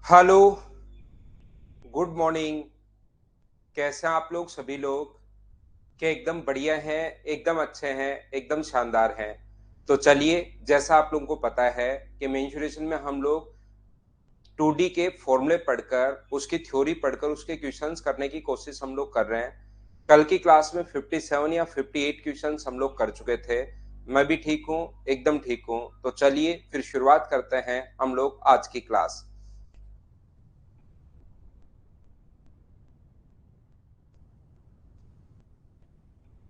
Hello, good morning. कैसे हैं आप लोग सभी लोग? क्या एकदम बढ़िया हैं, एकदम अच्छे हैं, एकदम शानदार हैं। तो चलिए, जैसा आप लोगों को पता है कि मेंसुरेशन में हम लोग 2D के फॉर्मूले पढ़कर, उसकी थ्योरी पढ़कर, उसके क्वेश्चंस करने की कोशिश हम लोग कर रहे हैं। कल की क्लास में 57 या 58 क्वेश्चंस हम लोग कर चुके थे। मैं भी ठीक हूँ, एकदम ठीक हूँ। तो चलिए फिर शुरुआत करते हैं हम लोग आज की क्लास।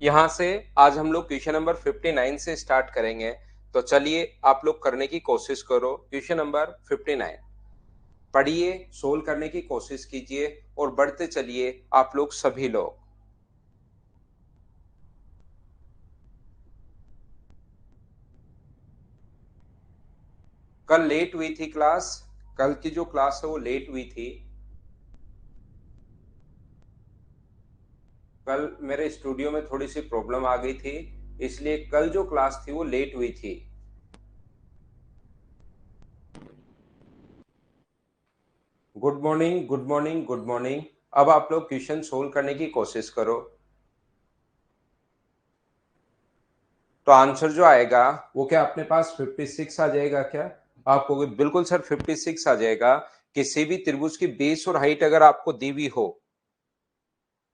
यहाँ से आज हम लोग क्वेश्चन नंबर 59 से स्टार्ट करेंगे। तो चलिए आप लोग करने की कोशिश करो। क्वेश्चन नंबर 59 पढ़िए, सोल्व करने की कोशिश कीजिए और बढ़ते चलिए आप लोग सभी लोग। कल लेट हुई थी क्लास। कल की जो क्लास है वो लेट हुई थी। कल मेरे स्टूडियो में थोड़ी सी प्रॉब्लम आ गई थी, इसलिए कल जो क्लास थी वो लेट हुई थी। Good morning, good morning, good morning. अब आप लोग क्वेश्चन सोल्व करने की कोशिश करो। तो आंसर जो आएगा वो क्या अपने पास 56 आ जाएगा क्या? आप कहोगे बिल्कुल सर 56 आ जाएगा। किसी भी त्रिभुज की बेस और हाइट अगर आपको दी हुई हो,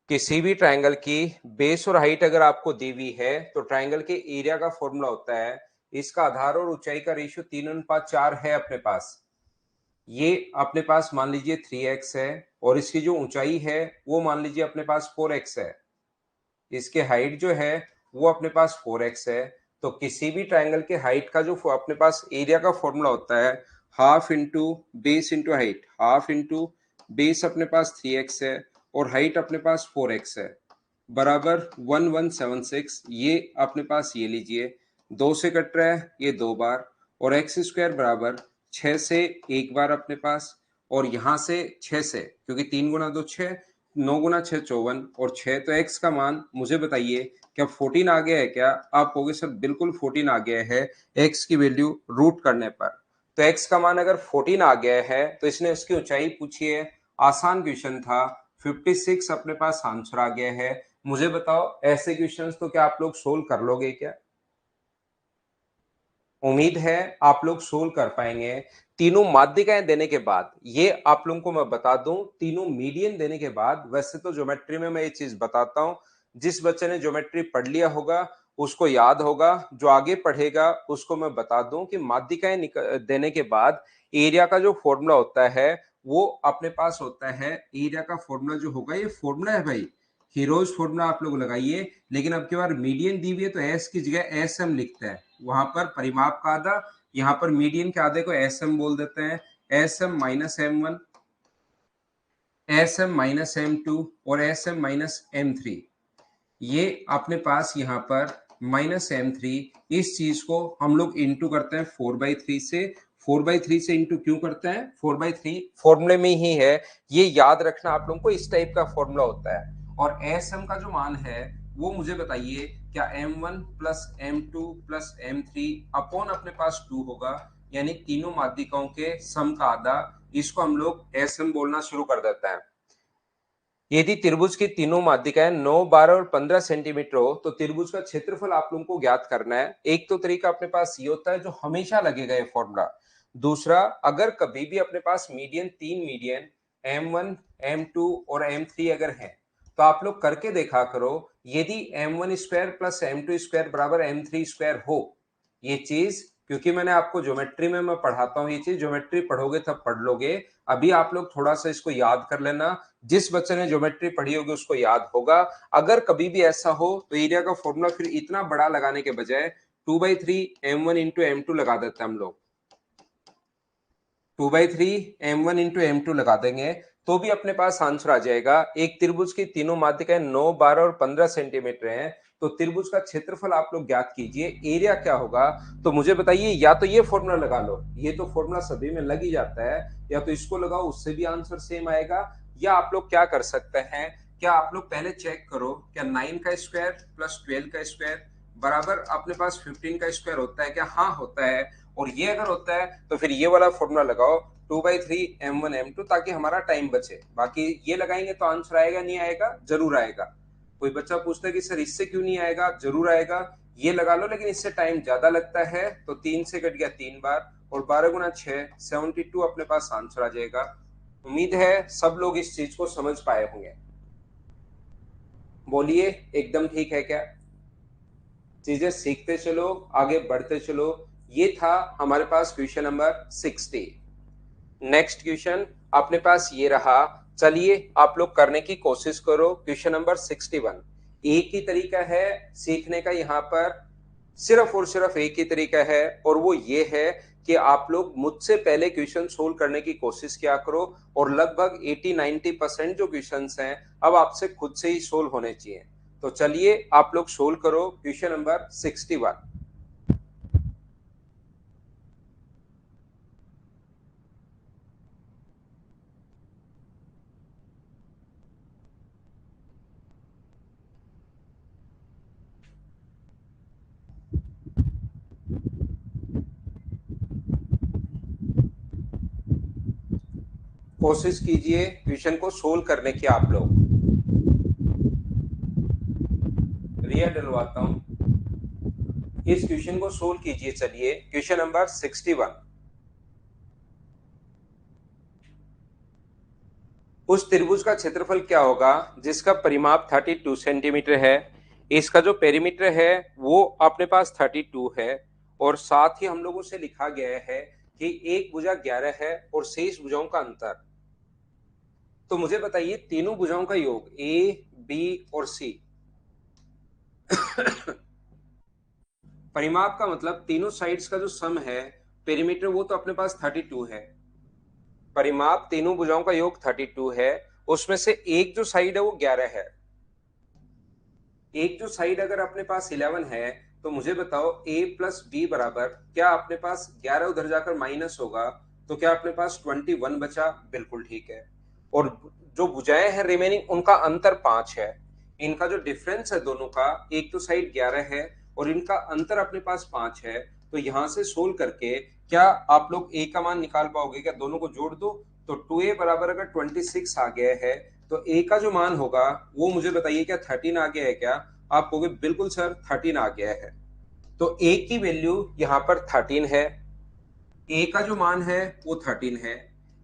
किसी भी ट्रायंगल की बेस और हाइट अगर आपको दी हुई है, तो ट्रायंगल के एरिया का फॉर्मूला होता है, इसका आधार और ऊंचाई का रेशियो 3:4 है अपने पास। ये अपने पास मान लीजिए 3x है, और इसकी जो ऊंचाई है वो मान लीजिए अपने पास 4x है। इसके हाइट जो है वो अपने पास 4x है। तो किसी भी ट्रायंगल के हाइट का जो अपने पास एरिया का फॉर्मूला होता है, half into base into height. Half into base अपने पास 3x है, और हाइट अपने पास 4x है, बराबर 1176। ये अपने पास ये लीजिए, दो से कट रहा है ये दो बार, और एक्स स्क्वायर बराबर 6 से एक बार अपने पास, और यहां से 6 से, क्योंकि 3 गुना 2 6, 9 गुना 6 54, और 6 तो एक्स का मान मुझे बताइए क्या 14 आ गया है क्या? आप कहोगे सर बिल्कुल 14 आ गया है एक्स की वैल्यू रूट करने पर। तो एक्स का मान अगर 14 आ गया है तो इसने इसकी ऊंचाई पूछी है। आसान क्वेश्चन था, 56 अपने पास आंसर आ गया है। मुझे बताओ ऐसे क्वेश्चंस तो क्या आप लोग सोल्व कर लोगे क्या? उम्मीद है आप लोग सोल्व कर पाएंगे। तीनों माध्यिकाएं देने के बाद, ये आप लोगों को मैं बता दूं, तीनों मीडियन देने के बाद, वैसे तो ज्योमेट्री में मैं ये चीज बताता हूं, जिस बच्चे ने ज्योमेट्री पढ़ लिया होगा उसको याद होगा, जो आगे पढ़ेगा उसको मैं बता दूं कि माध्यिकाएं देने के बाद एरिया का जो फॉर्मूला होता है वो अपने पास होता है। एरिया का फॉर्मूला जो होगा, ये फॉर्मूला है भाई, हीरोज फॉर्मूला आप लोग लगाइए। लेकिन अब की बार मीडियन दी हुई है तो एस की जगह एस एम लिखते हैं, वहां पर परिमाप का आधा, यहाँ पर मीडियन के आधे को एस एम बोल देते हैं। S M minus M1, S M minus M2, और एस एम माइनस M3। ये अपने पास यहाँ पर -M3। इस चीज को हम लोग इंटू करते हैं 4/3 से। 4/3 से इंटू क्यों करते हैं? 4/3 फॉर्मूले में ही है, ये याद रखना आप लोगों को, इस टाइप का फॉर्मूला होता है। और एस एम का जो मान है वो मुझे बताइए क्या M1 plus M2 plus M3 upon अपने पास 2 होगा, यानी तीनों माध्यिकाओं के सम का आधा। इसको हम लोग एस एम बोलना शुरू कर देते हैं। यदि त्रिभुज की तीनों माध्यिकाएं 9, 12 और 15 सेंटीमीटर हो तो त्रिभुज का क्षेत्रफल आप लोगों को ज्ञात करना है। एक तो तरीका अपने पास ये होता है जो हमेशा लगेगा ये फॉर्मूला। दूसरा, अगर कभी भी अपने पास मीडियन, तीन मीडियन M1, M2 और M3 अगर है, तो आप लोग करके देखा करो। यदि M1 square plus M2 square बराबर M3 स्क्वायर हो, ये चीज, क्योंकि मैंने आपको ज्योमेट्री में मैं पढ़ाता हूँ, ये चीज ज्योमेट्री पढ़ोगे तब पढ़ लोगे। अभी आप लोग थोड़ा सा इसको याद कर लेना, जिस बच्चे ने ज्योमेट्री पढ़ी होगी उसको याद होगा। अगर कभी भी ऐसा हो तो एरिया का फॉर्मूला फिर इतना बड़ा लगाने के बजाय 2/3 M1 इंटू M2 लगा देते हैं हम लोग। 2/3 M1 इंटू M2 लगा देंगे तो भी अपने पास आंसर आ जाएगा। एक त्रिभुज की तीनों माध्यिकाएं 9, 12 और 15 सेंटीमीटर हैं, तो त्रिभुज का क्षेत्रफल आप लोग ज्ञात कीजिए, एरिया क्या होगा। तो मुझे बताइए, या तो ये फॉर्मूला लगा लो, ये तो फॉर्मूला सभी में लग ही जाता है, या तो इसको लगाओ, उससे भी आंसर सेम आएगा। या आप लोग क्या कर सकते हैं, क्या आप लोग पहले चेक करो क्या 9 का स्क्वायर प्लस 12 का स्क्वायर बराबर अपने पास 15 का स्क्वायर होता है क्या? हाँ होता है। और ये अगर होता है तो फिर ये वाला फॉर्मूला लगाओ 2/3 m1 m2, ताकि हमारा टाइम बचे। बाकी ये लगाएंगे तो आंसर आएगा नहीं आएगा, जरूर आएगा। कोई बच्चा पूछता है कि सर इससे क्यों नहीं आएगा, जरूर आएगा। ये लगा लो, लेकिन इससे टाइम ज्यादा लगता है, तो 3 से कट गया 3 बार, और 12 × 6 72 अपने पास आंसर आ जाएगा। उम्मीद है सब लोग इस चीज को समझ पाए होंगे। बोलिए, एकदम ठीक है क्या? चीजें सीखते चलो, आगे बढ़ते चलो। ये था हमारे पास क्वेश्चन नंबर 60। नेक्स्ट क्वेश्चन अपने पास ये रहा। चलिए आप लोग करने की कोशिश करो। Question number 61। एक ही तरीका है सीखने का, यहाँ पर सिर्फ और सिर्फ एक ही तरीका है, और वो ये है कि आप लोग मुझसे पहले क्वेश्चन सोल्व करने की कोशिश किया करो, और लगभग 80-90% जो क्वेश्चंस हैं अब आपसे खुद से ही सोल्व होने चाहिए। तो चलिए आप लोग सोल्व करो क्वेश्चन नंबर 61। कोशिश कीजिए क्वेश्चन को सोल्व करने की। आप लोग रिया डलवाता हूं, इस क्वेश्चन को सोल्व कीजिए। चलिए क्वेश्चन नंबर 61। उस त्रिभुज का क्षेत्रफल क्या होगा जिसका परिमाप 32 सेंटीमीटर है? इसका जो पेरीमीटर है वो अपने पास 32 है, और साथ ही हम लोगों से लिखा गया है कि एक भुजा 11 है और शेष भुजाओं का अंतर। तो मुझे बताइए तीनों भुजाओं का योग ए, बी और सी। परिमाप का मतलब तीनों साइड्स का जो सम है, पेरीमीटर, वो तो अपने पास 32 है। परिमाप तीनों भुजाओं का योग 32 है, उसमें से एक जो साइड है वो 11 है। एक जो साइड अगर अपने पास 11 है, तो मुझे बताओ a प्लस बी बराबर, क्या अपने पास 11 उधर जाकर माइनस होगा, तो क्या अपने पास 21 बचा? बिल्कुल ठीक है। और जो भुजाएं हैं रिमेनिंग, उनका अंतर 5 है। इनका जो डिफरेंस है दोनों का, एक तो साइड 11 है और इनका अंतर अपने पास 5 है। तो यहां से सोल्व करके क्या आप लोग a का मान निकाल पाओगे? क्या दोनों को जोड़ दो तो 2a बराबर अगर 26 आ गया है, तो a का जो मान होगा वो मुझे बताइए, क्या 13 आ गया है क्या? आप कहोगे बिल्कुल सर 13 आ गया है। तो a की वैल्यू यहाँ पर 13 है, a का जो मान है वो 13 है।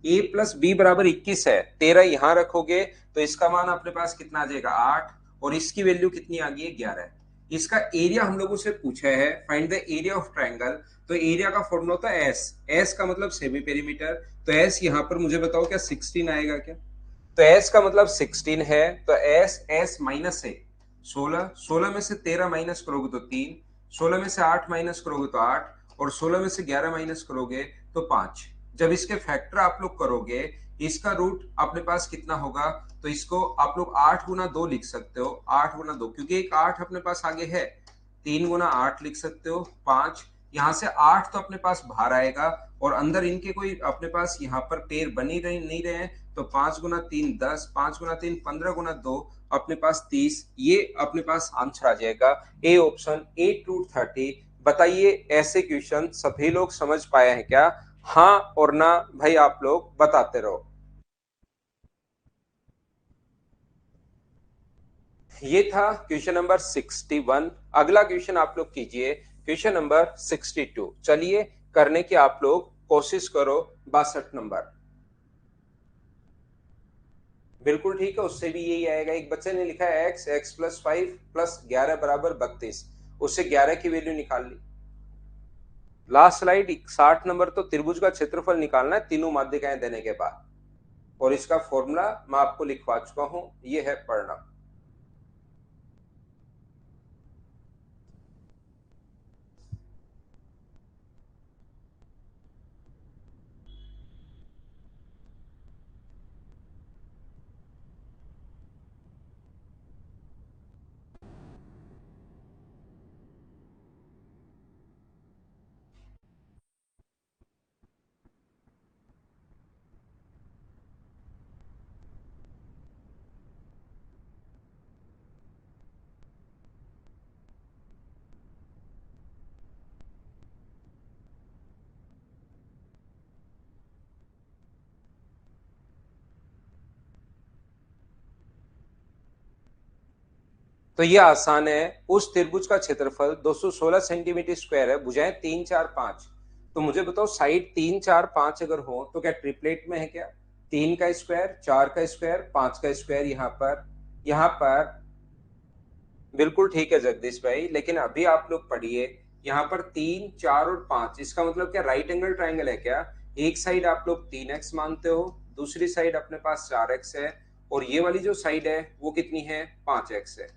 a प्लस बी बराबर 21 है, 13 यहां रखोगे तो इसका मान अपने पास कितना आ जाएगा? 8। और इसकी वैल्यू कितनी आ गई है? 11। इसका एरिया हम लोगों से पूछा है, find the area of triangle. तो एरिया का फॉर्मूला होता है एस। एस का मतलब सेमी पेरीमीटर। तो एस यहाँ पर मुझे बताओ क्या 16 आएगा क्या? तो एस का मतलब 16 है, तो एस एस माइनस है 16। 16 में से 13 माइनस करोगे तो 3, 16 में से 8 माइनस करोगे तो 8, और 16 में से 11 माइनस करोगे तो 5। जब इसके फैक्टर आप लोग करोगे, इसका रूट अपने पास कितना होगा? तो इसको आप लोग 8 × 2 लिख सकते हो। 8 × 2, क्योंकि एक 8 अपने पास आगे है, 3 × 8 लिख सकते हो। 5, यहां से 8 तो अपने पास बाहर आएगा, और अंदर इनके कोई अपने पास यहाँ पर पेड़ बन ही रहे नहीं रहे हैं। तो 5 × 3 10, 5 × 3 15 × 2 अपने पास 30। ये अपने पास आंसर आ जाएगा ए ऑप्शन, 8√30। बताइए ऐसे क्वेश्चन सभी लोग समझ पाए हैं क्या? हाँ और ना भाई आप लोग बताते रहो। ये था क्वेश्चन नंबर 61। अगला क्वेश्चन आप लोग कीजिए, क्वेश्चन नंबर 62। चलिए करने की आप लोग कोशिश करो। 62 नंबर बिल्कुल ठीक है, उससे भी यही आएगा। एक बच्चे ने लिखा है एक्स, एक्स प्लस 5 प्लस 11 बराबर 32, उससे 11 की वैल्यू निकाल ली। लास्ट स्लाइड 60 नंबर, तो त्रिभुज का क्षेत्रफल निकालना है तीनों माध्यिकाएं देने के बाद, और इसका फॉर्मूला मैं आपको लिखवा चुका हूं, ये है पढ़ना। तो ये आसान है, उस त्रिभुज का क्षेत्रफल 216 सेंटीमीटर स्क्वायर है, भुजाएं 3 4 5। तो मुझे बताओ साइड 3 4 5 अगर हो तो क्या ट्रिपलेट में है क्या? 3 का स्क्वायर, 4 का स्क्वायर, 5 का स्क्वायर। यहाँ पर बिल्कुल ठीक है जगदीश भाई, लेकिन अभी आप लोग पढ़िए, यहाँ पर 3 4 और 5, इसका मतलब क्या राइट एंगल ट्राइंगल है क्या? एक साइड आप लोग 3x मानते हो, दूसरी साइड अपने पास 4x है, और ये वाली जो साइड है वो कितनी है? 5x है।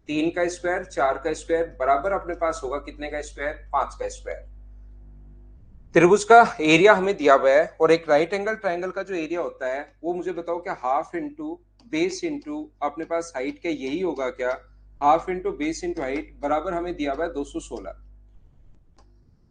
3 का स्क्वायर 4 का स्क्वायर बराबर अपने पास होगा कितने का स्क्वायर? 5 का स्क्वायर। त्रिभुज का एरिया हमें दिया हुआ है, और एक राइट एंगल ट्राइंगल का जो एरिया होता है वो मुझे बताओ क्या हाफ इंटू बेस इंटू अपने पास हाइट के यही होगा क्या? Half into base into height बराबर हमें दिया हुआ है 216।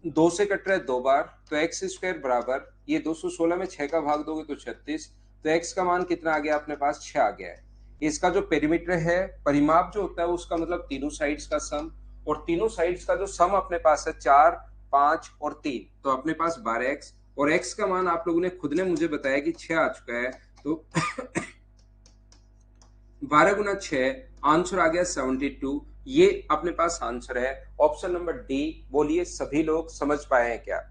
2 से कट रहा है 2 बार, तो एक्स स्क्वायर बराबर ये 216 में 6 का भाग दोगे तो 36, तो एक्स का मान कितना आ गया अपने पास? 6 आ गया है। इसका जो पेरीमीटर है, परिमाप जो होता है उसका मतलब तीनों साइड्स का सम, और तीनों साइड्स का जो सम अपने पास है 4 5 और 3, तो अपने पास 12x, और x का मान आप लोगों ने खुद ने मुझे बताया कि 6 आ चुका है, तो 12 गुना 6, आंसर आ गया 72। ये अपने पास आंसर है ऑप्शन नंबर डी। बोलिए सभी लोग समझ पाए हैं क्या?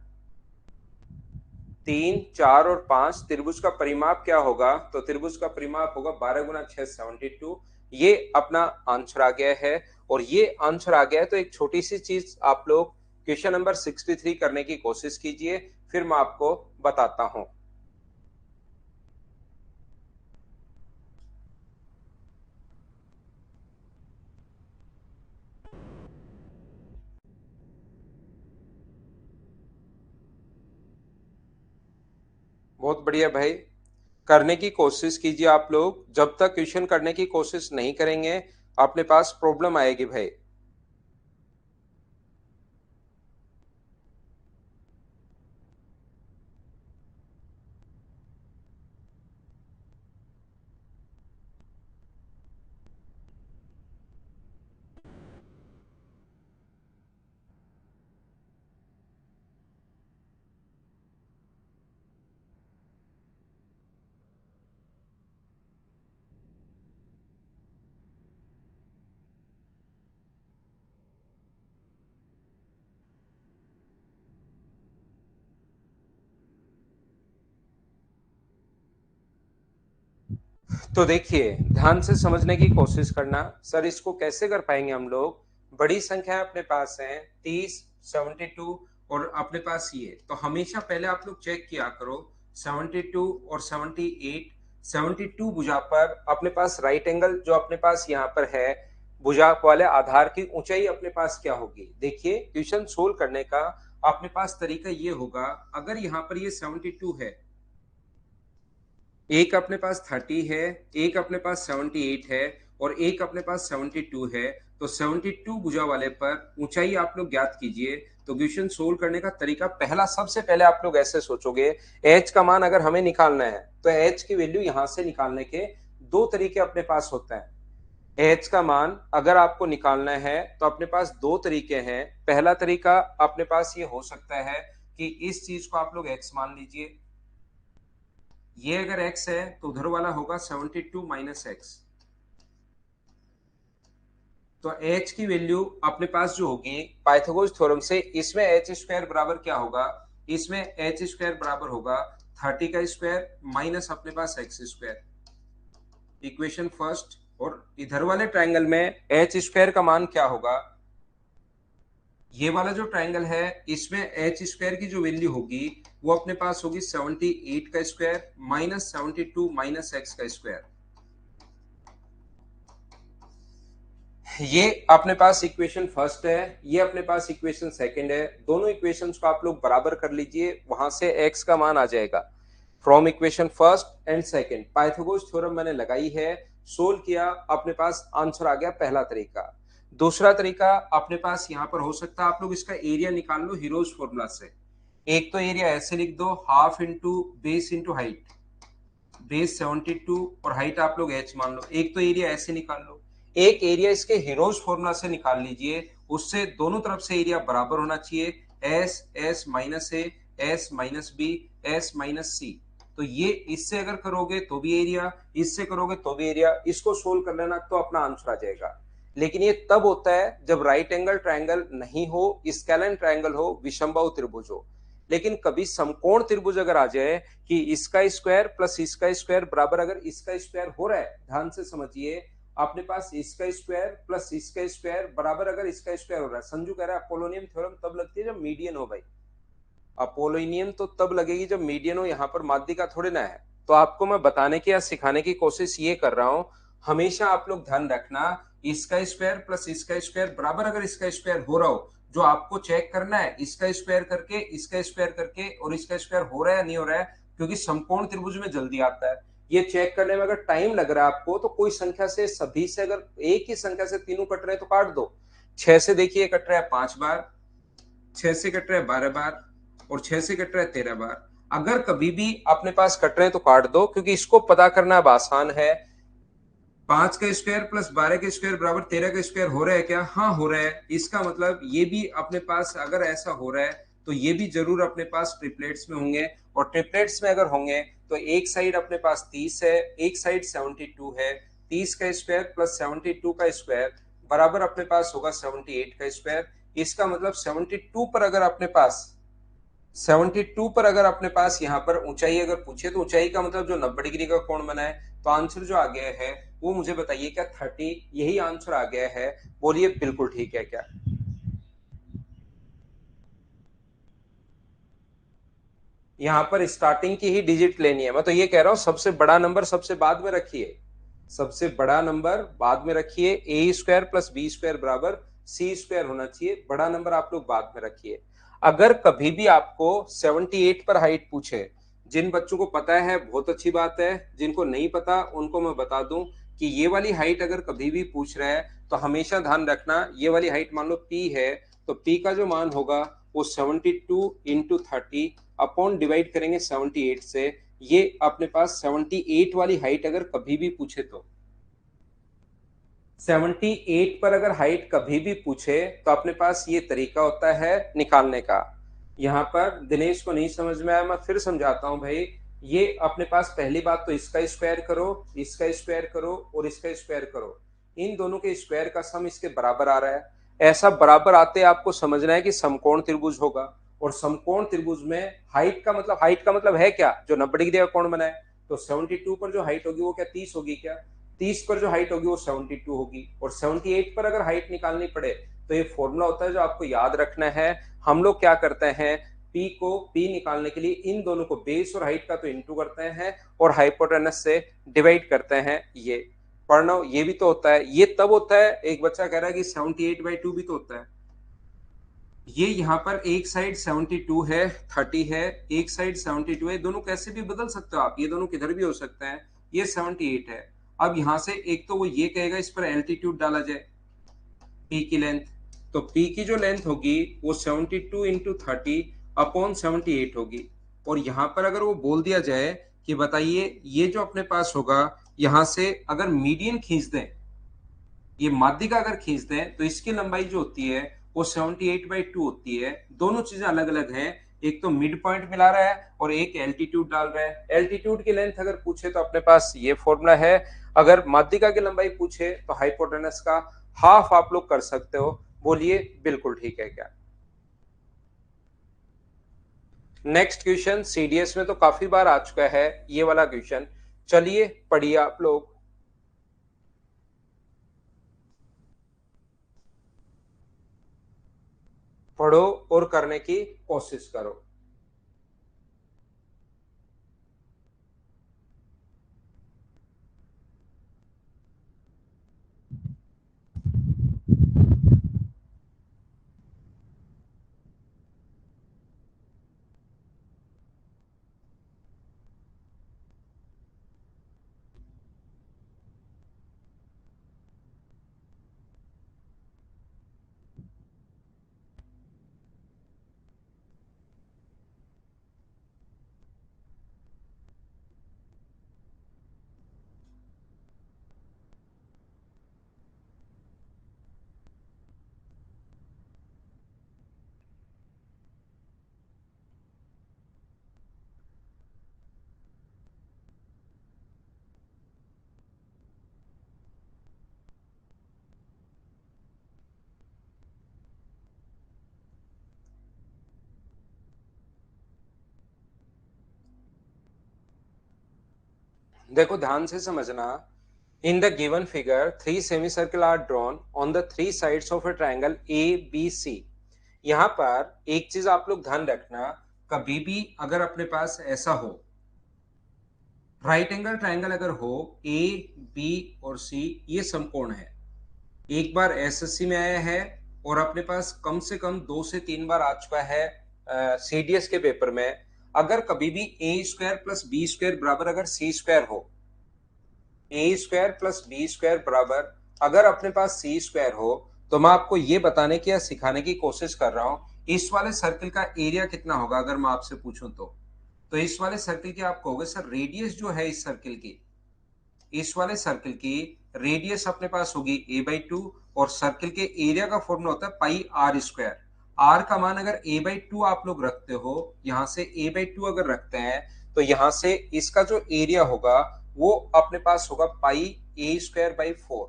3 4 और 5 त्रिभुज का परिमाप क्या होगा? तो त्रिभुज का परिमाप होगा 12 गुना 6 72। ये अपना आंसर आ गया है, और ये आंसर आ गया है, तो एक छोटी सी चीज आप लोग क्वेश्चन नंबर 63 करने की कोशिश कीजिए, फिर मैं आपको बताता हूं। बहुत बढ़िया भाई, करने की कोशिश कीजिए आप लोग। जब तक क्वेश्चन करने की कोशिश नहीं करेंगे अपने पास प्रॉब्लम आएगी भाई। तो देखिए, ध्यान से समझने की कोशिश करना। सर इसको कैसे कर पाएंगे हम लोग? बड़ी संख्या अपने पास है 30 72, और अपने पास ये, तो हमेशा पहले आप लोग चेक किया करो 72 और 78। 72 भुजा पर अपने पास राइट एंगल जो अपने पास यहाँ पर है, भुजा वाले आधार की ऊंचाई अपने पास क्या होगी? देखिए क्वेश्चन सोल्व करने का अपने पास तरीका ये होगा, अगर यहाँ पर ये 72 है, एक अपने पास 30 है, एक अपने पास 78 है, और एक अपने पास 72 है, तो 72 भुजा वाले पर ऊंचाई आप लोग ज्ञात कीजिए। तो क्वेश्चन सोल्व करने का तरीका पहला, सबसे पहले आप लोग ऐसे सोचोगे, एच का मान अगर हमें निकालना है तो एच की वैल्यू यहां से निकालने के दो तरीके अपने पास होते हैं। एच का मान अगर आपको निकालना है तो अपने पास दो तरीके हैं। पहला तरीका अपने पास ये हो सकता है कि इस चीज को आप लोग एक्स मान लीजिए, ये अगर x है तो उधर वाला होगा 72 माइनस एक्स, तो h की वैल्यू अपने पास जो होगी पाइथागोरस थ्योरम से, इसमें एच स्क्वायर बराबर क्या होगा? इसमें एच स्क्वायर बराबर होगा 30 का स्क्वायर माइनस अपने पास एक्स स्क्वायर, इक्वेशन फर्स्ट। और इधर वाले ट्राइंगल में एच स्क्वायर का मान क्या होगा? ये वाला जो ट्राइंगल है इसमें एच स्क्वायर की जो वैल्यू होगी वो अपने पास होगी 78 का स्क्वायर माइनस 72 माइनस एक्स का स्क्वायर। ये अपने पास इक्वेशन फर्स्ट है, ये अपने पास इक्वेशन सेकंड है। दोनों इक्वेशंस को आप लोग बराबर कर लीजिए, वहां से x का मान आ जाएगा। From equation first and second Pythagoras theorem मैंने लगाई है, सोल्व किया, अपने पास आंसर आ गया। पहला तरीका। दूसरा तरीका अपने पास यहाँ पर हो सकता है, आप लोग इसका एरिया निकाल लो हीरोज फॉर्मूला से। एक तो एरिया ऐसे लिख दो, half into base into height, base 72 और हाइट आप लोग h मान लो। एक तो एरिया ऐसे निकाल लो, एक एरिया इसके हीरोज फॉर्मूला से निकाल लीजिए, उससे दोनों तरफ से एरिया बराबर होना चाहिए, S S minus A, S minus B, S minus C. तो ये इससे अगर करोगे तो भी एरिया, इससे करोगे तो भी एरिया, इसको सोल्व कर लेना तो अपना आंसर आ जाएगा। लेकिन ये तब होता है जब राइट एंगल ट्रायंगल नहीं हो, स्केलन ट्रायंगल हो, विषमबाहु त्रिभुज हो। लेकिन कभी समकोण त्रिभुज अगर आ जाए कि इसका स्क्वायर प्लस इसका स्क्वायर बराबर, अगर इसका स्क्वायर हो रहा है, ध्यान से समझिए, अपने पास इसका स्क्वायर प्लस इसका स्क्वायर बराबर अगर इसका स्क्वायर हो रहा है, संजू कह रहा है अपोलोनियम थ्योरम तब लगती है जब मीडियन हो भाई। अपोलोनियम तो तब लगेगी जब मीडियन हो, यहाँ पर माध्यिका थोड़ी ना है। तो आपको मैं बताने की या सिखाने की कोशिश ये कर रहा हूं, हमेशा आप लोग ध्यान रखना, इसका स्क्वायर प्लस इसका स्क्वायर बराबर अगर इसका स्क्वायर हो रहा हो, जो आपको चेक करना है इसका स्क्वायर करके, इसका स्क्वायर करके और इसका स्क्वायर हो रहा है या नहीं हो रहा है, क्योंकि समकोण त्रिभुज में जल्दी आता है। ये चेक करने में अगर टाइम लग रहा है आपको, तो कोई संख्या से, सभी से, अगर एक ही संख्या से तीनों कट रहे हैं तो काट दो। 6 से देखिए कट रहा है 5 बार, 6 से कट रहा है 12 बार, और 6 से कट रहा है 13 बार। अगर कभी भी अपने पास कट रहे हैं तो काट दो, क्योंकि इसको पता करना अब आसान है। 5 का स्क्वायर प्लस 12 का स्क्वायर बराबर 13 का स्क्वायर हो रहा है क्या? हाँ हो रहा है। इसका मतलब ये भी अपने पास अगर ऐसा हो रहा है तो ये भी जरूर अपने पास ट्रिपलेट्स में होंगे, और ट्रिपलेट्स में अगर होंगे तो एक साइड अपने पास 30 है, एक साइड 72 है। 30 का स्क्वायर प्लस 72 का स्क्वायर बराबर अपने पास होगा 78 का स्क्वायर। इसका मतलब 72 पर अगर अपने पास 72 पर अगर अपने पास यहाँ पर ऊंचाई अगर पूछे, तो ऊंचाई का मतलब जो 90 डिग्री का कोण बना है, तो आंसर जो आ गया है वो मुझे बताइए क्या 30 यही आंसर आ गया है? बोलिए बिल्कुल ठीक है क्या? यहाँ पर स्टार्टिंग की ही डिजिट लेनी है। मैं तो ये कह रहा हूं सबसे बड़ा नंबर सबसे बाद में रखिए, सबसे बड़ा नंबर बाद में रखिए। ए स्क्वायर प्लस बी स्क्वायर बराबर सी स्क्वायर होना चाहिए, बड़ा नंबर आप लोग बाद में रखिए। अगर कभी भी आपको 78 पर हाइट पूछे, जिन बच्चों को पता है बहुत अच्छी बात है, जिनको नहीं पता उनको मैं बता दूं कि ये वाली हाइट अगर कभी भी पूछ रहा है तो हमेशा ध्यान रखना, ये वाली हाइट मान लो पी है, तो पी का जो मान होगा वो 72 इंटू 30 अपॉन डिवाइड करेंगे 78 से। ये अपने पास 78 वाली हाइट अगर कभी भी पूछे तो, 78 पर अगर हाइट कभी भी पूछे तो अपने पास ये तरीका होता है निकालने का। यहाँ पर दिनेश को नहीं समझ में आया, मैं फिर समझाता हूँ भाई। ये अपने पास पहली बात तो इसका स्क्वायर करो, इसका स्क्वायर करो और इसका स्क्वायर करो, इन दोनों के स्क्वायर का सम इसके बराबर आ रहा है। ऐसा बराबर आते आपको समझना है कि समकोण त्रिभुज होगा, और समकोण त्रिभुज में हाइट का मतलब है क्या? जो 90 डिग्री का कोण बनाए। तो 72 पर जो हाइट होगी वो क्या 30 होगी क्या? 30 पर जो हाइट होगी वो 72 होगी, और 78 पर अगर हाइट निकालनी पड़े तो ये फॉर्मूला होता है जो आपको याद रखना है। हम लोग क्या करते हैं, पी निकालने के लिए इन दोनों को बेस और हाइट का तो इंटू करते हैं और हाइपोटेनस से डिवाइड करते हैं। ये पढ़ना, ये भी तो होता है, ये तब होता है। एक बच्चा कह रहा है कि 78/2 भी तो होता है। ये यहाँ पर एक साइड 72 है, 30 है, एक साइड 72 है, दोनों कैसे भी बदल सकते हो आप, ये दोनों किधर भी हो सकते हैं। ये 78 है। अब यहां से एक तो वो ये कहेगा इस पर एल्टीट्यूड डाला जाए, पी की लेंथ। तो पी की जो लेंथ होगी वो 72 इंटू 30 अपॉन 78 होगी। और यहां पर अगर वो बोल दिया जाए कि बताइए ये जो अपने पास होगा, यहां से अगर मीडियन खींच दें, ये माध्यिका अगर खींच दें तो इसकी लंबाई जो होती है वो 78/2 होती है। दोनों चीजें अलग अलग हैं, एक तो मिड पॉइंट मिला रहा है और एक एल्टीट्यूड डाल रहा है। एल्टीट्यूड की लेंथ अगर पूछे तो अपने पास ये फॉर्मूला है, अगर माध्यिका की लंबाई पूछे तो हाइपोटेनस का हाफ आप लोग कर सकते हो। बोलिए बिल्कुल ठीक है क्या? नेक्स्ट क्वेश्चन सीडीएस में तो काफी बार आ चुका है ये वाला क्वेश्चन, चलिए पढ़िए आप लोग। पढ़ो और करने की कोशिश करो। देखो ध्यान से समझना। In the given figure 3 semicircle are drawn on the 3 sides of a triangle A B C. यहां पर एक चीज आप लोग ध्यान रखना, कभी भी अगर अपने पास ऐसा हो, राइट एंगल ट्राइंगल अगर हो, ए बी और सी ये समकोण है, एक बार एसएससी में आया है और अपने पास कम से कम 2 से 3 बार आ चुका है सीडीएस के पेपर में। अगर कभी भी ए स्क्वायर प्लस बी स्क्वायर बराबर अगर सी स्क्वायर हो, ए स्क्वायर प्लस बी स्क्वायर बराबर अगर अपने पास सी स्क्वायर हो, तो मैं आपको ये बताने की या सिखाने की कोशिश कर रहा हूं इस वाले सर्किल का एरिया कितना होगा। अगर मैं आपसे पूछूं तो इस वाले सर्किल की आप कहोगे सर रेडियस जो है इस सर्किल की, इस वाले सर्किल की रेडियस अपने पास होगी a/2 और सर्किल के एरिया का फॉर्मूला होता है पाई आर स्क्वायर। आर का मान अगर a/2 आप लोग रखते हो, यहां से a/2 अगर रखते हैं तो यहां से इसका जो एरिया होगा वो अपने पास होगा पाई a² बाई 4,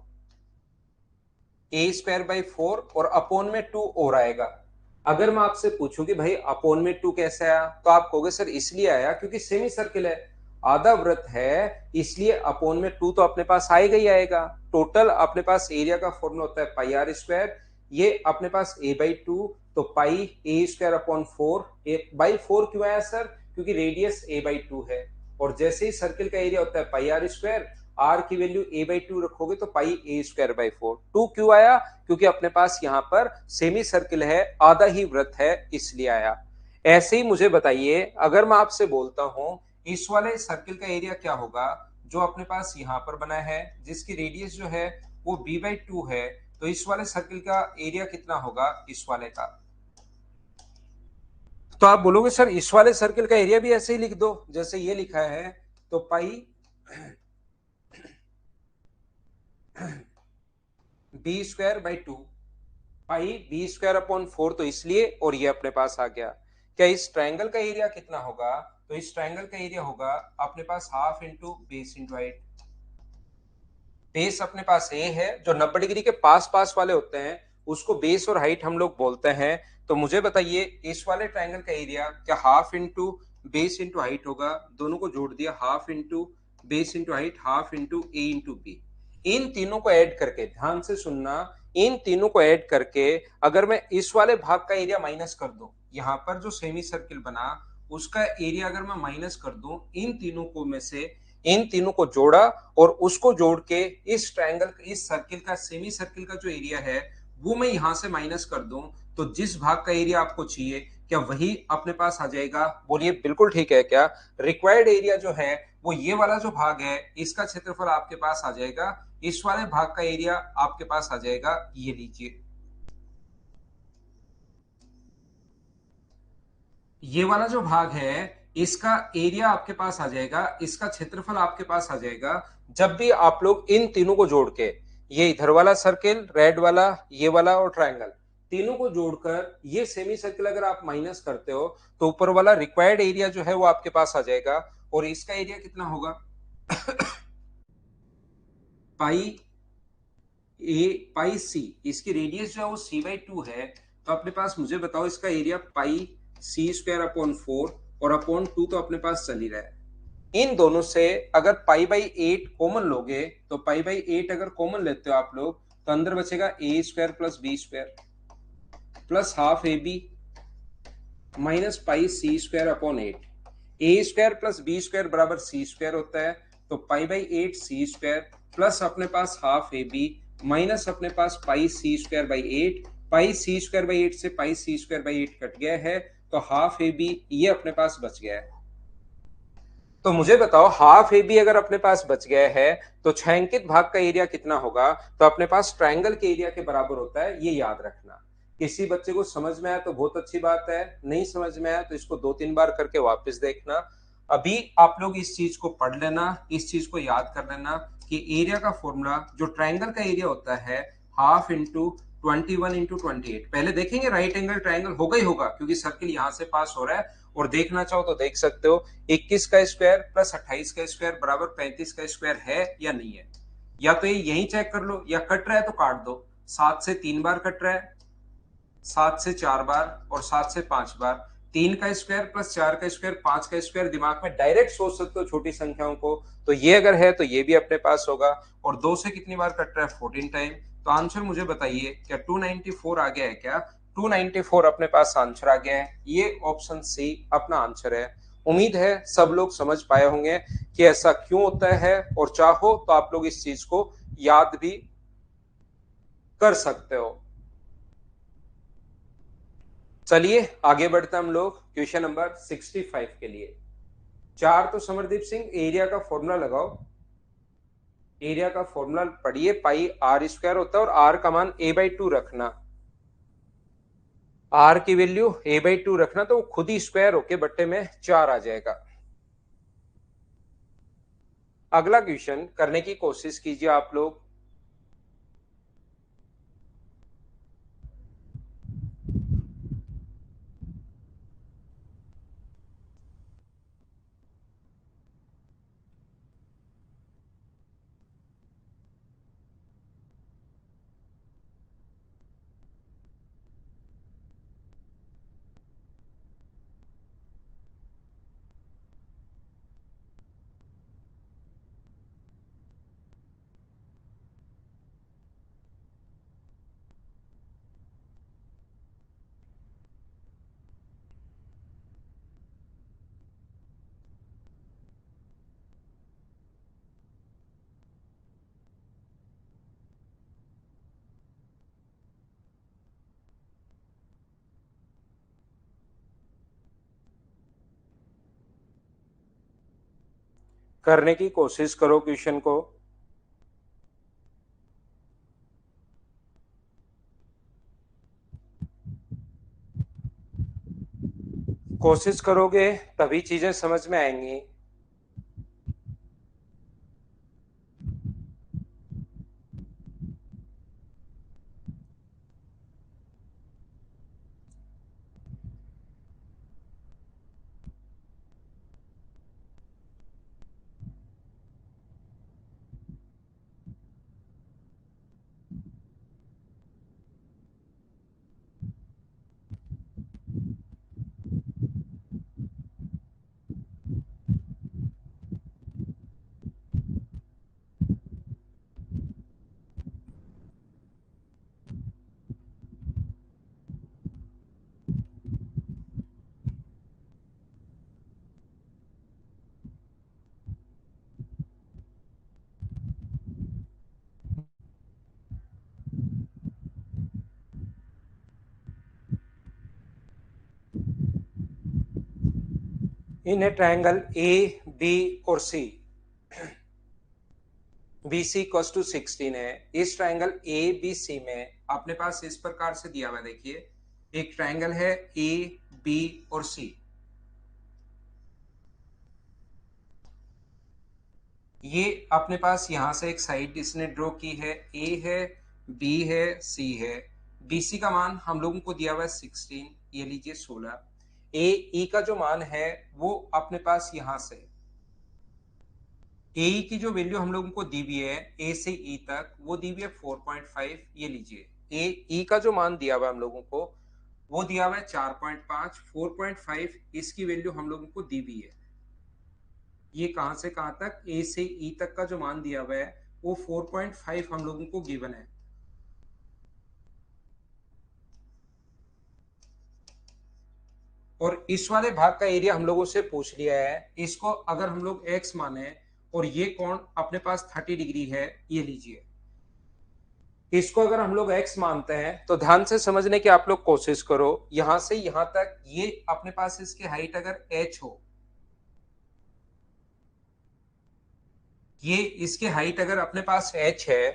a² बाई 4 और अपॉन में 2 और आएगा। अगर मैं आपसे पूछूं कि भाई अपॉन में 2 कैसे आया, तो आप कहोगे सर इसलिए आया क्योंकि सेमी सर्किल है, आधा वृत्त है, इसलिए अपॉन में 2 तो अपने पास आएगा ही आएगा। टोटल अपने पास एरिया का फॉर्मूला होता है पाई आर स्क्वायर, ये अपने पास a/2 तो पाई a²/4। a/4 क्यों आया सर, क्योंकि रेडियस a/2 है और जैसे ही सर्किल का एरिया होता है पाई आर स्क्वायर, आर की वैल्यू a/2 रखोगे तो पाई a²/4। 2 क्यों आया, क्योंकि अपने पास यहां पर सेमी सर्किल है, आधा ही वृत्त है, इसलिए आया। ऐसे ही मुझे बताइए, अगर मैं आपसे बोलता हूं इस वाले सर्किल का एरिया क्या होगा जो अपने पास यहां पर बना है, जिसकी रेडियस जो है वो b/2 है, तो इस वाले सर्किल का एरिया कितना होगा इस वाले का। तो आप बोलोगे सर इस वाले सर्किल का एरिया भी ऐसे ही लिख दो जैसे ये लिखा है, तो पाई b²/2, पाई b²/4 तो इसलिए, और ये अपने पास आ गया। क्या इस ट्रायंगल का एरिया कितना होगा, तो इस ट्रायंगल का एरिया होगा अपने पास half into base into height. Base अपने पास ए है, जो 90 डिग्री के पास पास वाले होते हैं उसको बेस और हाइट हम लोग बोलते हैं। तो मुझे बताइए इस वाले ट्रायंगल का एरिया क्या half into base into height होगा, दोनों को जोड़ दिया, half into base into height, half into A into B. इन तीनों को ऐड करके, ध्यान से सुनना, इन तीनों को ऐड करके अगर मैं इस वाले भाग का एरिया माइनस कर दूं, यहां पर जो सेमी सर्किल बना उसका एरिया अगर मैं माइनस कर दूं इन तीनों को में से, इन तीनों को जोड़ा और उसको जोड़ के इस ट्रायंगल, इस सर्किल का, सेमी सर्किल का जो एरिया है वो मैं यहां से माइनस कर दूं, तो जिस भाग का एरिया आपको चाहिए क्या वही अपने पास आ जाएगा। बोलिए बिल्कुल ठीक है क्या। रिक्वायर्ड एरिया जो है वो ये वाला जो भाग है इसका क्षेत्रफल आपके पास आ जाएगा, इस वाले भाग का एरिया आपके पास आ जाएगा, ये लीजिए ये वाला जो भाग है इसका एरिया आपके पास आ जाएगा, इसका क्षेत्रफल आपके पास आ जाएगा। जब भी आप लोग इन तीनों को जोड़ के, ये इधर वाला सर्किल रेड वाला, ये वाला और ट्रायंगल, तीनों को जोड़कर ये सेमी सर्किल अगर आप माइनस करते हो तो ऊपर वाला रिक्वायर्ड एरिया जो है वो आपके पास आ जाएगा। और इसका एरिया कितना होगा पाई पाई सी, इसकी रेडियस जो है वो c/2 है, तो अपने पास मुझे बताओ इसका एरिया पाई c²/4 और अपॉन 2 तो अपने पास चल ही रहा है। इन दोनों से अगर पाई/8 कॉमन लोगे, तो पाई/8 अगर कॉमन लेते हो आप लोग तो अंदर बचेगा a² plus b² plus half ab minus pi c²/8। a² plus b² बराबर c² होता है, तो पाई/8 c² प्लस अपने पास हाफ ab माइनस अपने पास पाई c²/8। पाई c²/8 से पाई c²/8 कट गया है, तो हाफ ab ये अपने पास बच गया है। तो मुझे बताओ हाफ ए बी अगर अपने पास बच गया है तो छायांकित भाग का एरिया कितना होगा, तो अपने पास ट्रायंगल के एरिया के बराबर होता है, ये याद रखना। किसी बच्चे को समझ में आया तो बहुत अच्छी बात है, नहीं समझ में आया तो इसको 2-3 बार करके वापस देखना। अभी आप लोग इस चीज को पढ़ लेना, इस चीज को याद कर लेना कि एरिया का फॉर्मूला जो ट्रायंगल का एरिया होता है हाफ इंटू 21 इंटू 28। पहले देखेंगे राइट एंगल ट्रायंगल होगा ही होगा क्योंकि सर्किल यहां से पास हो रहा है, और देखना चाहो तो देख सकते हो 21 का स्क्वायर प्लस 28 का स्क्वायर बराबर 35 का स्क्वायर है या नहीं है। या तो ये यही चेक कर लो, या कट रहा है तो काट दो। 7 से 3 बार कट रहा है, 7 से 4 बार और 7 से 5 बार, 3 का स्क्वायर प्लस 4 का स्क्वायर 5 का स्क्वायर दिमाग में डायरेक्ट सोच सकते हो छोटी संख्याओं को, तो ये अगर है तो ये भी अपने पास होगा। और 2 से कितनी बार कट रहा है? 14 टाइम। तो आंसर मुझे बताइए क्या 294 आ गया है क्या? 294 अपने पास आंसर आ गया है। ये ऑप्शन सी अपना आंसर है। उम्मीद है सब लोग समझ पाए होंगे कि ऐसा क्यों होता है, और चाहो तो आप लोग इस चीज को याद भी कर सकते हो। चलिए आगे बढ़ते हैं हम लोग क्वेश्चन नंबर 65 के लिए। चार तो समरदीप सिंह एरिया का फॉर्मूला लगाओ। एरिया का फॉर्मूला पढ़िए, पाई आर स्क्वायर होता है और आर का मान a/2 रखना। आर की वैल्यू a/2 रखना तो वो खुद ही स्क्वायर होके बट्टे में 4 आ जाएगा। अगला क्वेश्चन करने की कोशिश कीजिए आप लोग। करने की कोशिश करो क्वेश्चन को। कोशिश करोगे तभी चीजें समझ में आएंगी। इन ए ट्रायंगल ए बी और सी, बी सी इक्वल टू 16 है। इस ट्रायंगल ए बी सी में अपने पास इस प्रकार से दिया हुआ है, देखिए एक ट्रायंगल है ए बी और सी। ये अपने पास यहां से एक साइड इसने ड्रॉ की है, ए है बी है सी है। बीसी का मान हम लोगों को दिया हुआ है 16, ये लीजिए 16। ए ई का जो मान है वो अपने पास यहां से ए की जो वैल्यू हम लोगों को दी हुई है ए से ई तक, वो दी हुई है 4.5। ये लीजिए ए ई का जो मान दिया हुआ है हम लोगों को वो दिया हुआ है 4.5। 4.5 इसकी वैल्यू हम लोगों को दी हुई है। ये कहां से कहां तक? ए से ई तक का जो मान दिया हुआ है वो 4.5 हम लोगों को गिवन है। और इस वाले भाग का एरिया हम लोगों से पूछ लिया है। इसको अगर हम लोग एक्स माने और ये कोण अपने पास 30 डिग्री है, ये लीजिए इसको अगर हम लोग x मानते हैं तो ध्यान से समझने की आप लोग कोशिश करो। यहां से यहां तक ये अपने पास इसकी हाइट अगर h हो, ये इसके हाइट अगर अपने पास h है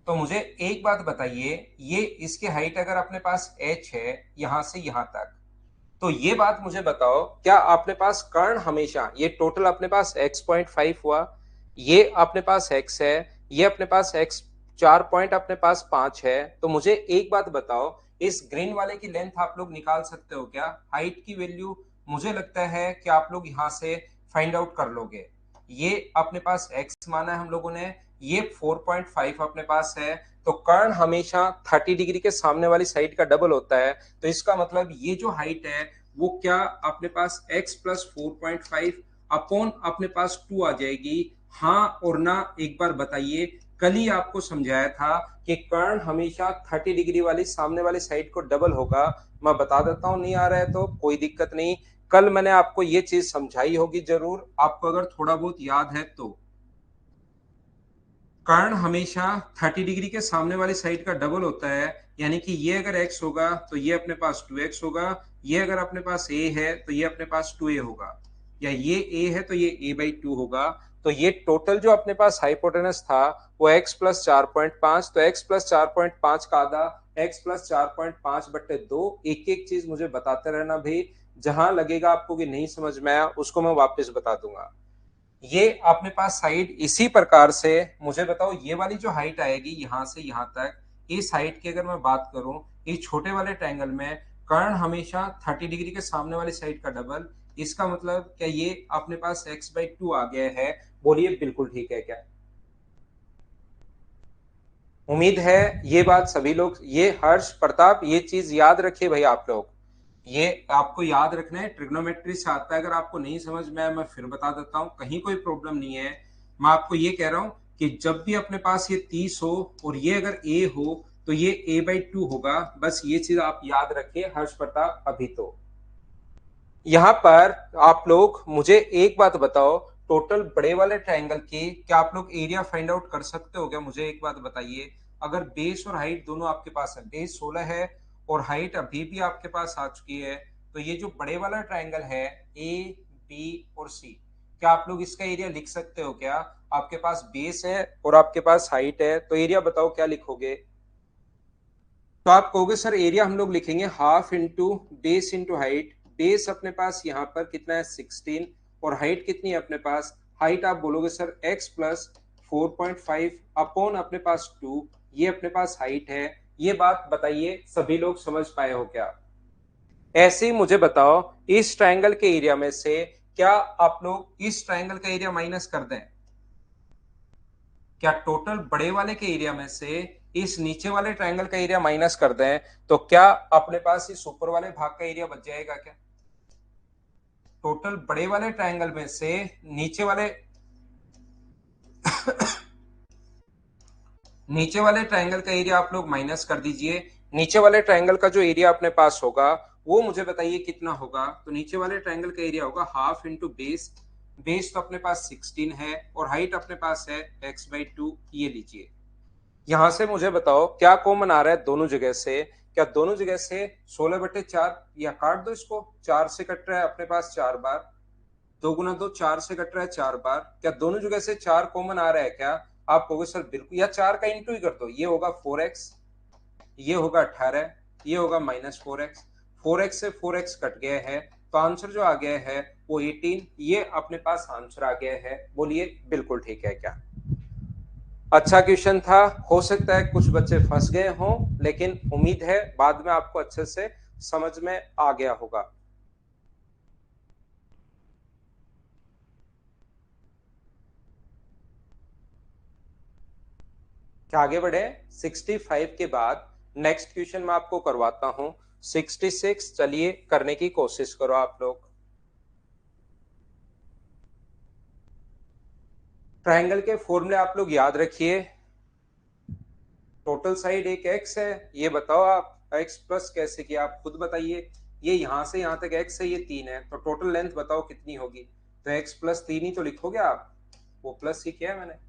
तो मुझे एक बात बताइए, ये इसके हाइट अगर अपने पास h है यहां से यहां तक, तो ये बात मुझे बताओ क्या अपने पास कर्ण हमेशा ये टोटल अपने पास x.5 हुआ, ये अपने पास x है, ये अपने पास x 4 पॉइंट अपने पास 5 है। तो मुझे एक बात बताओ, इस ग्रीन वाले की लेंथ आप लोग निकाल सकते हो क्या? हाइट की वैल्यू मुझे लगता है कि आप लोग यहां से फाइंड आउट कर लोगे। ये अपने पास x माना है हम लोगों ने, ये 4.5 अपने पास है। तो कर्ण हमेशा 30 डिग्री के सामने वाली साइड का डबल होता है। तो इसका मतलब ये जो हाइट है वो क्या अपने पास x प्लस 4.5 अपॉन अपने पास 2 आ जाएगी। हाँ और ना एक बार बताइए। कल ही आपको समझाया था कि कर्ण हमेशा 30 डिग्री वाली सामने वाली साइड को डबल होगा। मैं बता देता हूं, नहीं आ रहा है तो कोई दिक्कत नहीं। कल मैंने आपको ये चीज समझाई होगी जरूर, आपको अगर थोड़ा बहुत याद है तो। कर्ण हमेशा 30 डिग्री के सामने वाली साइड का डबल होता है। यानी कि ये अगर x होगा तो ये अपने पास 2x होगा। ये अगर अपने पास a है तो ये अपने पास 2a होगा। या ये a है तो ये a/2 होगा। तो ये टोटल जो अपने पास हाइपोटेनस था वो x प्लस 4.5। तो x प्लस 4.5 का आधा x प्लस 4.5/2। एक एक चीज मुझे बताते रहना भाई। जहां लगेगा आपको कि नहीं समझ में आया उसको मैं वापस बता दूंगा। ये अपने पास साइड इसी प्रकार से, मुझे बताओ ये वाली जो हाइट आएगी यहां से यहां तक, इस हाइट की अगर मैं बात करूं, इस छोटे वाले ट्रायंगल में कर्ण हमेशा 30 डिग्री के सामने वाली साइड का डबल। इसका मतलब क्या ये अपने पास x/2 आ गया है? बोलिए बिल्कुल ठीक है क्या? उम्मीद है ये बात सभी लोग, ये हर्ष प्रताप ये चीज याद रखिए भाई आप लोग। ये आपको याद रखना है, ट्रिग्नोमेट्री से आता है। अगर आपको नहीं समझ में आया मैं फिर बता देता हूँ, कहीं कोई प्रॉब्लम नहीं है। मैं आपको ये कह रहा हूँ कि जब भी अपने पास ये 30 हो और ये अगर a हो तो ये a/2 होगा। बस ये चीज आप याद रखिए हर्ष प्रताप। अभी तो यहाँ पर आप लोग मुझे एक बात बताओ, टोटल बड़े वाले ट्रायंगल की क्या आप लोग एरिया फाइंड आउट कर सकते हो क्या? मुझे एक बात बताइए। अगर बेस और हाइट दोनों आपके पास है, बेस 16 है और हाइट अभी भी आपके पास आ चुकी है, तो ये जो बड़े वाला ट्रायंगल है ए बी और सी, क्या आप लोग इसका एरिया लिख सकते हो क्या? आपके पास बेस है और आपके पास हाइट है, तो एरिया बताओ क्या लिखोगे? तो आप कहोगे सर एरिया हम लोग लिखेंगे half into base into height. Base अपने पास यहाँ पर कितना है 16 और हाइट कितनी है अपने पास? हाइट आप बोलोगे सर x प्लस 4.5 अपॉन अपने पास 2। ये अपने पास हाइट है। ये बात बताइए सभी लोग समझ पाए हो क्या? ऐसे ही मुझे बताओ, इस ट्रायंगल के एरिया में से क्या आप लोग इस ट्रायंगल का एरिया माइनस कर दें? क्या टोटल बड़े वाले के एरिया में से इस नीचे वाले ट्रायंगल का एरिया माइनस कर दें तो क्या अपने पास इस ऊपर वाले भाग का एरिया बच जाएगा क्या? टोटल बड़े वाले ट्रायंगल में से नीचे वाले ट्रायंगल का एरिया आप लोग माइनस कर दीजिए। नीचे वाले ट्रायंगल का जो एरिया अपने पास होगा वो मुझे बताइए कितना होगा। तो नीचे वाले ट्रायंगल का एरिया होगा हाफ इंटू बेस। बेस तो अपने पास 16 है और हाइट अपने पास है x/2। ये लीजिए। यहां से मुझे बताओ क्या कॉमन आ रहा है दोनों जगह से? क्या दोनों जगह से 16/4, या काट दो इसको, 4 से कट रहा है अपने पास 4 बार। 2 गुना 2 4 से कट रहा है 4 बार। क्या दोनों जगह से 4 कॉमन आ रहा है क्या? आप कहोगे सर बिल्कुल, या 4 का इंटू ही कर दो। ये होगा 4x, ये होगा 18, ये होगा -4x। 4x से 4x कट गया है तो आंसर जो आ गया है वो 18। ये अपने पास आंसर आ गया है। बोलिए बिल्कुल ठीक है क्या? अच्छा क्वेश्चन था। हो सकता है कुछ बच्चे फंस गए हों, लेकिन उम्मीद है बाद में आपको अच्छे से समझ में आ गया होगा। क्या आगे बढ़े? 65 के बाद नेक्स्ट क्वेश्चन मैं आपको करवाता हूं। 66 चलिए करने की कोशिश करो आप लोग। ट्रायंगल के फॉर्मूले आप लोग याद रखिए। टोटल साइड एक x है। ये बताओ आप x प्लस कैसे किया, आप खुद बताइए। ये यहां से यहां तक x है, ये 3 है, तो टोटल लेंथ बताओ कितनी होगी? तो x प्लस 3 ही तो लिखोगे आप। वो प्लस ही किया है मैंने।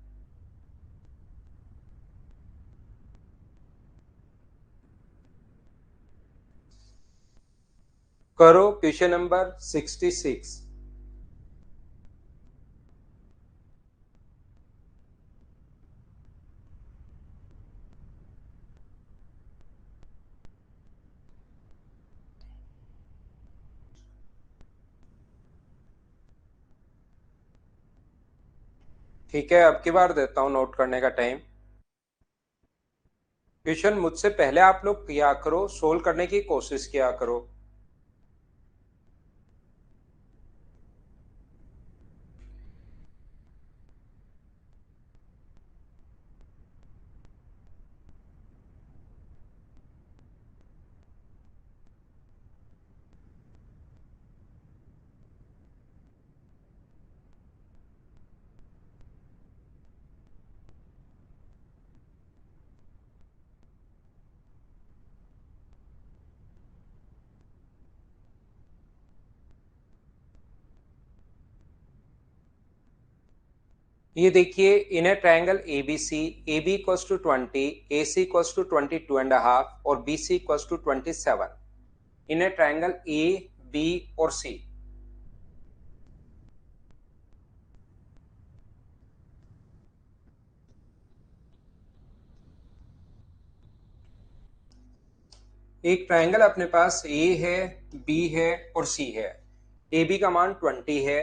करो क्वेश्चन नंबर 66। ठीक है, अब की बार देता हूं नोट करने का टाइम। क्वेश्चन मुझसे पहले आप लोग किया करो, सोल्व करने की कोशिश किया करो। ये देखिए, in a triangle ABC, AB equals to 20, AC equals to 22 and half और BC equals to 27 in a triangle A, B और सी। एक ट्रायंगल अपने पास ए है, बी है और सी है। ए बी का मान 20 है,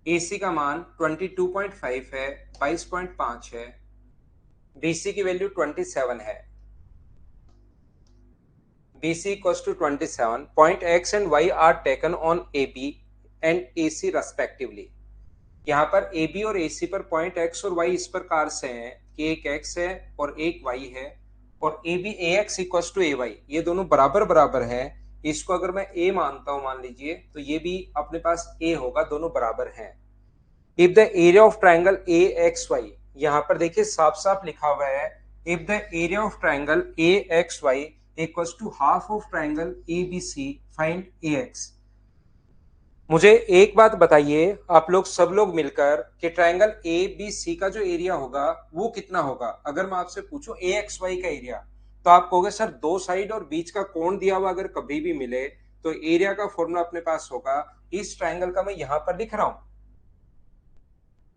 ए सी का मान 22.5 है, 22.5 है, बी सी की वैल्यू 27 है। BC equals to 27. Point X and Y are taken on AB and AC respectively. यहाँ पर AB और AC पर पॉइंट X और Y इस प्रकार से हैं कि एक X है और एक Y है, और AB AX equals to AY, ये दोनों बराबर बराबर हैं। इसको अगर मैं A मानता हूं, मान लीजिए, तो ये भी अपने पास A होगा, दोनों बराबर हैं। If the area of triangle AXY, यहाँ पर देखिए साफ साफ लिखा हुआ है, if the area of triangle AXY equals to half of triangle ABC, find AX। मुझे एक बात बताइए, आप लोग सब लोग मिलकर, कि ट्राइंगल ABC का जो एरिया होगा वो कितना होगा। अगर मैं आपसे पूछूं AXY का एरिया, तो आप कहोगे सर दो साइड और बीच का कोण दिया हुआ अगर कभी भी मिले तो एरिया का फॉर्मूला अपने पास होगा। इस ट्राइंगल का मैं यहां पर लिख रहा हूं,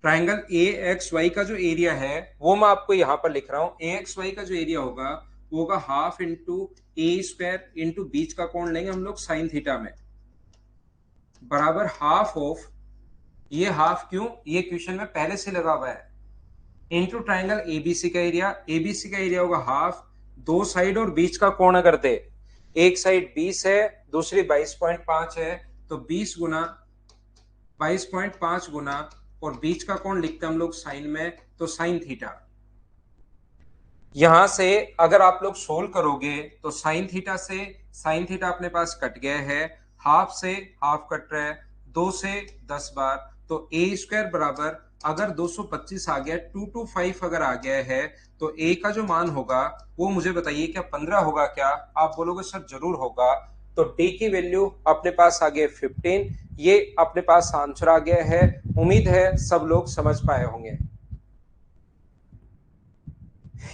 ट्राइंगल ए एक्स वाई का जो एरिया है वो मैं आपको यहां पर लिख रहा हूं। ए एक्स वाई का जो एरिया होगा वो होगा हाफ इंटू ए स्क्वायर इंटू बीच का कोण लेंगे हम लोग साइन थीटा में, बराबर हाफ ऑफ, ये हाफ क्यों, ये क्वेश्चन में पहले से लगा हुआ है, इंटू ट्राइंगल एबीसी का एरिया। एबीसी का एरिया होगा हाफ, दो साइड और बीच का कोण अगर दे, एक साइड 20 है, दूसरी 22.5 है, तो 20 गुना 22.5 गुना, और बीच का कोण लिखते हैं हम लोग साइन में, तो साइन थीटा। यहां से अगर आप लोग सोल्व करोगे तो साइन थीटा से साइन थीटा अपने पास कट गया है, हाफ से हाफ कट रहा है, 2 से 10 बार, तो ए स्क्वायर बराबर, अगर 225 आ गया, 225 अगर आ गया है, तो ए का जो मान होगा वो मुझे बताइए, क्या 15 होगा क्या। आप बोलोगे सर जरूर होगा। तो डी की वैल्यू अपने पास आ गया 15, ये अपने पास आंसर आ गया है। उम्मीद है सब लोग समझ पाए होंगे।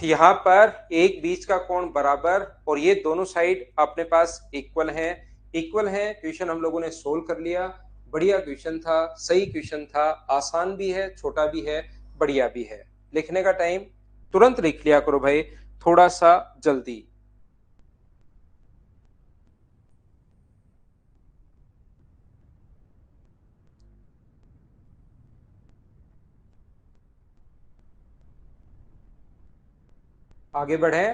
यहाँ पर एक बीच का कोण बराबर, और ये दोनों साइड अपने पास इक्वल हैं। इक्वल हैं, क्वेश्चन हम लोगों ने सोल्व कर लिया। बढ़िया क्वेश्चन था, सही क्वेश्चन था, आसान भी है, छोटा भी है, बढ़िया भी है। लिखने का टाइम तुरंत लिख लिया करो भाई, थोड़ा सा जल्दी। आगे बढ़े।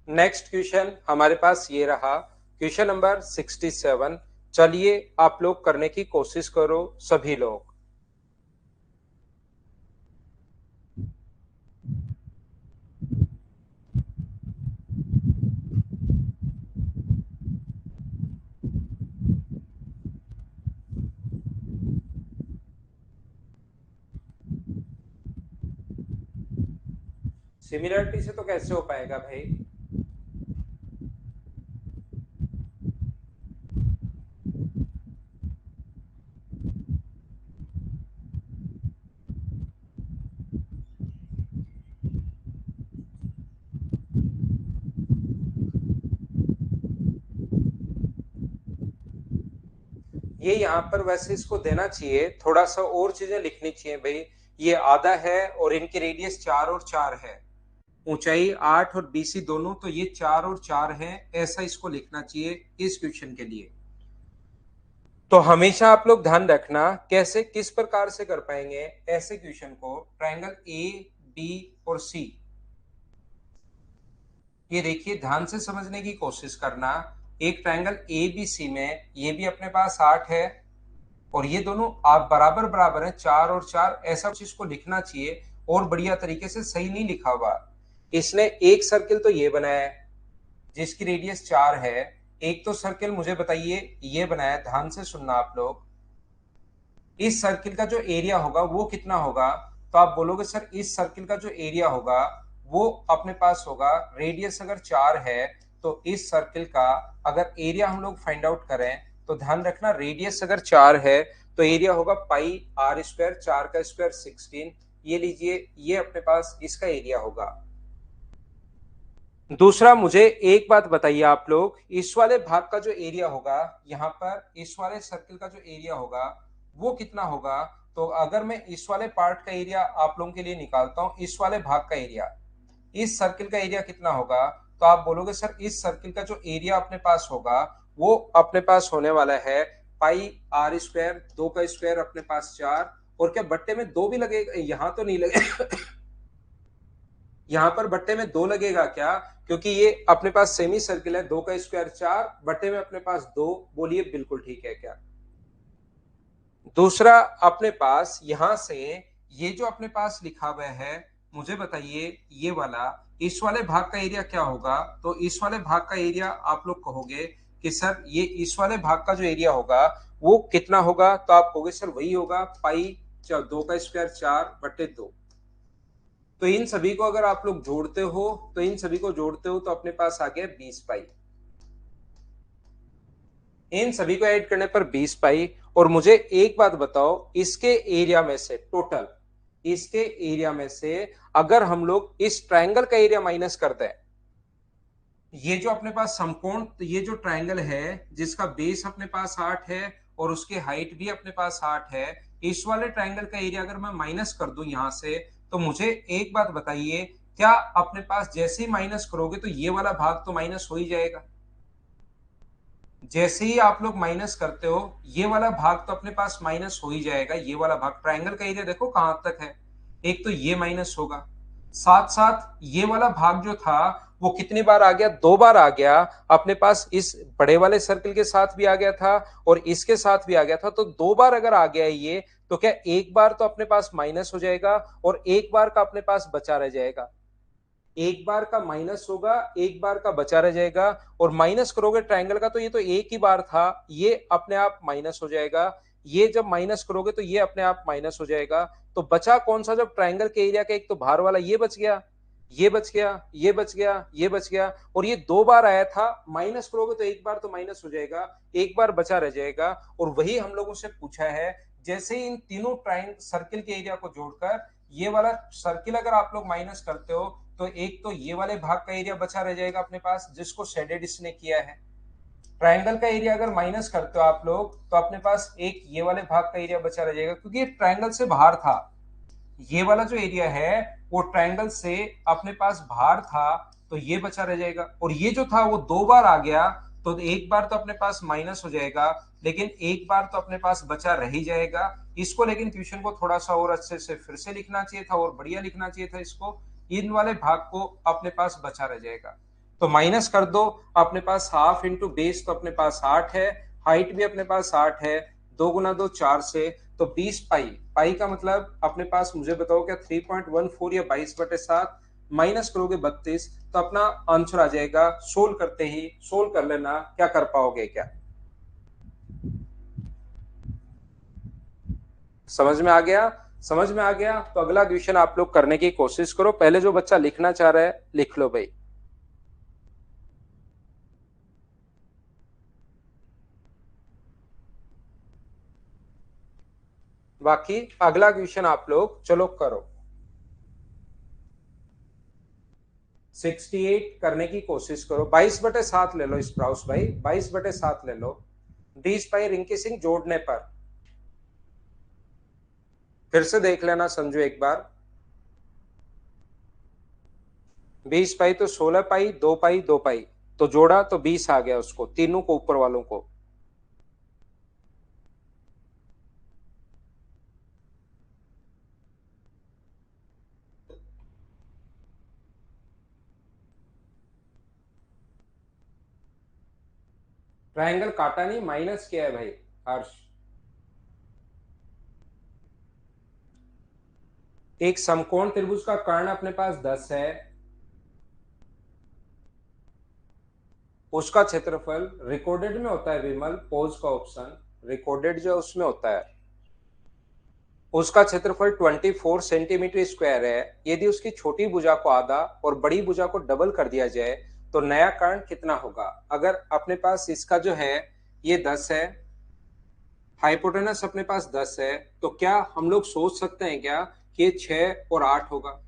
नेक्स्ट क्वेश्चन हमारे पास ये रहा, क्वेश्चन नंबर 67। चलिए आप लोग करने की कोशिश करो सभी लोग। सिमिलरिटी से तो कैसे हो पाएगा भाई। ये यहाँ पर वैसे इसको देना चाहिए, थोड़ा सा और चीजें लिखनी चाहिए भाई। ये आधा है और इनकी रेडियस 4 और 4 है, ऊंचाई 8 और BC दोनों, तो ये 4 और 4 है, ऐसा इसको लिखना चाहिए इस क्वेश्चन के लिए। तो हमेशा आप लोग ध्यान रखना कैसे किस प्रकार से कर पाएंगे ऐसे क्वेश्चन को। ट्राइंगल ए, बी और सी, ये देखिए ध्यान से समझने की कोशिश करना। एक ट्राइंगल ए बी सी में ये भी अपने पास 8 है, और ये दोनों आप बराबर बराबर है, 4 और 4, ऐसा कुछ इसको लिखना चाहिए। और बढ़िया तरीके से सही नहीं लिखा हुआ, इसने एक सर्किल तो ये बनाया है जिसकी रेडियस 4 है, एक तो सर्किल मुझे बताइए ये बनाया, ध्यान से सुनना आप लोग। इस सर्किल का जो एरिया होगा वो कितना होगा, तो आप बोलोगे सर इस सर्किल का जो एरिया होगा वो अपने पास होगा, रेडियस अगर 4 है तो इस सर्किल का अगर एरिया हम लोग फाइंड आउट करें, तो ध्यान रखना रेडियस अगर 4 है तो एरिया होगा पाई आर स्क्वायर, 4 का स्क्वायर 16। ये लीजिए, ये अपने पास इसका एरिया होगा। दूसरा मुझे एक बात बताइए आप लोग, इस वाले भाग का जो एरिया होगा, यहाँ पर इस वाले सर्किल का जो एरिया होगा वो कितना होगा? तो अगर मैं इस वाले पार्ट का एरिया आप लोगों के लिए निकालता हूं, इस वाले भाग का एरिया, इस सर्किल का एरिया कितना होगा? तो आप बोलोगे सर इस सर्किल का जो एरिया अपने पास होगा वो अपने पास होने वाला है पाई आर स्क्वायर, 2 का स्क्वायर अपने पास 4, और क्या बट्टे में 2 भी लगेगा? यहां तो नहीं लगेगा यहाँ पर बट्टे में 2 लगेगा क्या? क्योंकि ये अपने पास सेमी सर्किल है, 2 का स्क्वायर 4, बट्टे में अपने पास 2। बोलिए बिल्कुल ठीक है क्या? दूसरा अपने पास यहां से ये जो अपने पास लिखा हुआ है, मुझे बताइए ये वाला, इस वाले भाग का एरिया क्या होगा? तो इस वाले भाग का एरिया आप लोग कहोगे कि सर ये इस वाले भाग का जो एरिया होगा वो कितना होगा? तो आप कहोगे सर वही होगा पाई 2 का स्क्वायर 4 बट्टे 2। तो इन सभी को अगर आप लोग जोड़ते हो, तो इन सभी को जोड़ते हो तो अपने पास आ गया 20 पाई। इन सभी को ऐड करने पर 20 पाई। और मुझे एक बात बताओ, इसके एरिया में से टोटल, इसके एरिया में से अगर हम लोग इस ट्रायंगल का एरिया माइनस कर दें, ये जो अपने पास समकोण, तो ये जो ट्रायंगल है जिसका बेस अपने पास 8 है और उसकी हाइट भी अपने पास 8 है, इस वाले ट्रायंगल का एरिया अगर मैं माइनस कर दूं यहां से, तो मुझे एक बात बताइए, क्या अपने पास जैसे ही माइनस करोगे तो ये वाला भाग तो माइनस हो ही जाएगा? जैसे ही आप लोग माइनस करते हो ये वाला भाग तो अपने पास माइनस हो ही जाएगा। ये वाला भाग, ट्रायंगल का एरिया देखो कहां तक है, एक तो ये माइनस होगा, साथ साथ ये वाला भाग जो था वो कितनी बार आ गया? 2 बार आ गया। अपने पास इस बड़े वाले सर्किल के साथ भी आ गया था और इसके साथ भी आ गया था, तो 2 बार अगर आ गया ये, तो क्या एक बार तो अपने पास माइनस हो जाएगा और एक बार का अपने पास बचा रह जाएगा? एक बार का माइनस होगा, एक बार का बचा रह जाएगा। और माइनस करोगे ट्रायंगल का, तो ये तो एक ही बार था, ये अपने आप माइनस हो जाएगा। ये जब माइनस करोगे तो ये अपने आप माइनस हो जाएगा। तो बचा कौन सा? जब ट्रायंगल के एरिया का एक तो बाहर वाला ये बच गया, ये बच गया, ये बच गया, ये बच गया, और ये 2 बार आया था। माइनस करोगे तो एक बार तो माइनस हो जाएगा, एक बार बचा रह जाएगा। और वही हम लोगों से पूछा है, जैसे इन तीनों ट्रायंगल सर्किल के एरिया को जोड़कर ये वाला सर्किल अगर आप लोग माइनस करते हो, तो एक तो ये वाले भाग का एरिया बचा रह जाएगा अपने पास जिसको शेडेड इसने किया है। ट्रायंगल का एरिया अगर माइनस करते हो आप लोग, तो अपने पास एक ये वाले भाग का एरिया बचा रह जाएगा, क्योंकि ये ट्रायंगल से बाहर था। ये वाला जो एरिया है वो ट्रायंगल से अपने पास बाहर था, तो ये बचा रह जाएगा। और ये जो था वो 2 बार आ गया, तो एक बार तो अपने पास माइनस हो जाएगा, लेकिन एक बार तो अपने पास बचा रह ही जाएगा। इसको लेकिन क्वेश्चन को थोड़ा सा और अच्छे से फिर से लिखना चाहिए था और बढ़िया लिखना चाहिए था इसको। इन वाले भाग को अपने पास बचा रह जाएगा, तो माइनस कर दो। अपने पास हाफ इंटू बेस तो अपने पास 8 है, हाइट भी अपने पास 8 है, 2 गुना 2 4 से, तो 20 पाई। पाई का मतलब अपने पास, मुझे बताओ क्या 3.14 या 22/7, माइनस करोगे 32, तो अपना आंसर आ जाएगा। सोल्व करते ही, सोल्व कर लेना, क्या कर पाओगे क्या? समझ में आ गया? समझ में आ गया तो अगला क्वेश्चन आप लोग करने की कोशिश करो। पहले जो बच्चा लिखना चाह रहा है लिख लो भाई। बाकी अगला क्वेश्चन आप लोग चलो करो। 68 करने की कोशिश करो। 22/7 ले लो स्प्राउस भाई, 22/7 ले लो। 20 पाई रिंकी सिंह जोड़ने पर, फिर से देख लेना संजू एक बार। 20 पाई तो 16 पाई, 2 पाई 2 पाई, तो जोड़ा तो 20 आ गया उसको, तीनों को, ऊपर वालों को। ट्रायंगल काटा नहीं, माइनस किया है भाई हर्ष। एक समकोण त्रिभुज का कर्ण अपने पास 10 है, उसका क्षेत्रफल रिकॉर्डेड में होता है विमल, पोज का ऑप्शन, रिकॉर्डेड जो उसमें होता है, उसका क्षेत्रफल 24 सेंटीमीटर स्क्वायर है। यदि उसकी छोटी भुजा को आधा और बड़ी भुजा को डबल कर दिया जाए तो नया कर्ण कितना होगा? अगर अपने पास इसका जो है ये 10 है, हाइपोटेनस अपने पास 10 है, तो क्या हम लोग सोच सकते हैं क्या कि ये 6 और 8 होगा?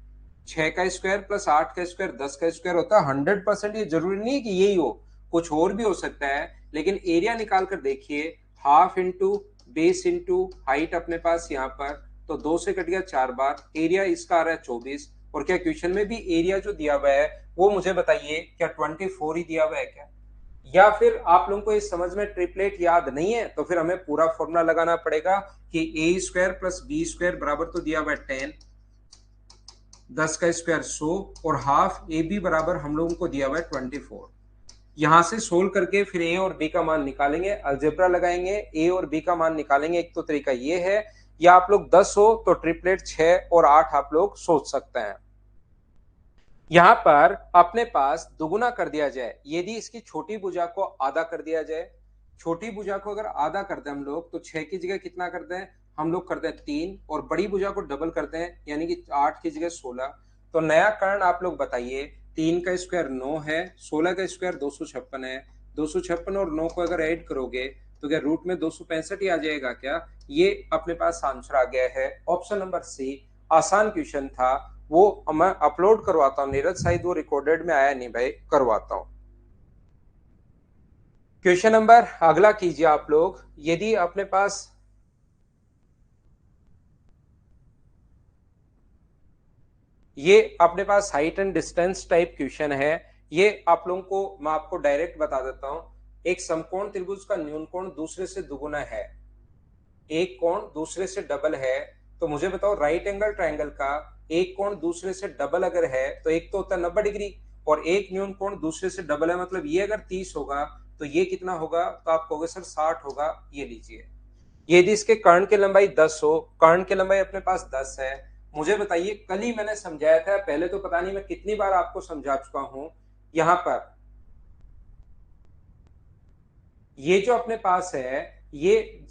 6 का स्क्वायर प्लस 8 का स्क्वायर 10 का स्क्वायर होता है। 100% ये जरूरी नहीं है कि यही हो, कुछ और भी हो सकता है। लेकिन एरिया निकाल कर देखिए, half into base into height अपने पास यहाँ पर, तो 2 से कट गया 4 बार, एरिया इसका आ रहा है 24। और क्या क्वेश्चन में भी एरिया जो दिया हुआ है वो मुझे बताइए क्या 24 ही दिया हुआ है क्या? या फिर आप लोगों को इस समझ में ट्रिपलेट याद नहीं है, तो फिर हमें पूरा फॉर्मूला लगाना पड़ेगा कि ए स्क्वायर प्लस बी स्क्वायर बराबर तो दिया हुआ है 10, 10 का स्क्वायर 100, और हाफ ए बी बराबर हम लोगों को दिया हुआ है 24। यहां से सोल्व करके फिर ए और बी का मान निकालेंगे, अलजेब्रा लगाएंगे, ए और बी का मान निकालेंगे। एक तो तरीका ये है, या आप लोग 10 हो तो ट्रिपलेट 6 और 8 आप लोग सोच सकते हैं। यहां पर अपने पास दुगुना कर दिया जाए, यदि इसकी छोटी भुजा को आधा कर दिया जाए, छोटी भुजा को अगर आधा करते हैं हम लोग तो 6 की जगह कितना करते हैं हम लोग, करते हैं 3, और बड़ी भुजा को डबल करते हैं यानी कि 8 की जगह 16। तो नया कारण आप लोग बताइए, 3 का स्क्वायर 9 है, 16 का स्क्वायर 256 है, 256 और 9 को अगर ऐड करोगे तो क्या रूट में 265 ही आ जाएगा क्या? ये अपने पास आंसर आ गया है ऑप्शन नंबर सी। आसान क्वेश्चन था, वो मैं अपलोड करवाता हूँ नीरज, शायद वो रिकॉर्डेड में आया नहीं भाई, करवाता हूँ। क्वेश्चन नंबर अगला कीजिए आप लोग, यदि अपने पास ये अपने पास height and distance type question है, ये आप लोगों को मैं आपको डायरेक्ट बता देता हूं। एक समकोण त्रिभुज का न्यून कोण दूसरे से दुगुना है, एक कोण दूसरे से डबल है, तो मुझे बताओ राइट एंगल ट्रायंगल का एक कोण दूसरे से डबल अगर है तो एक तो होता है 90 डिग्री, और एक न्यून कोण दूसरे से डबल है, मतलब ये अगर 30 होगा तो ये कितना होगा, तो आप कहोगे सर 60 होगा। ये लीजिए, यदि इसके कर्ण की लंबाई 10 हो, कर्ण की लंबाई अपने पास 10 है, मुझे बताइए कल ही मैंने समझाया था, पहले तो पता नहीं मैं कितनी बार आपको समझा चुका हूं। यहां पर ये जो अपने पास है, ये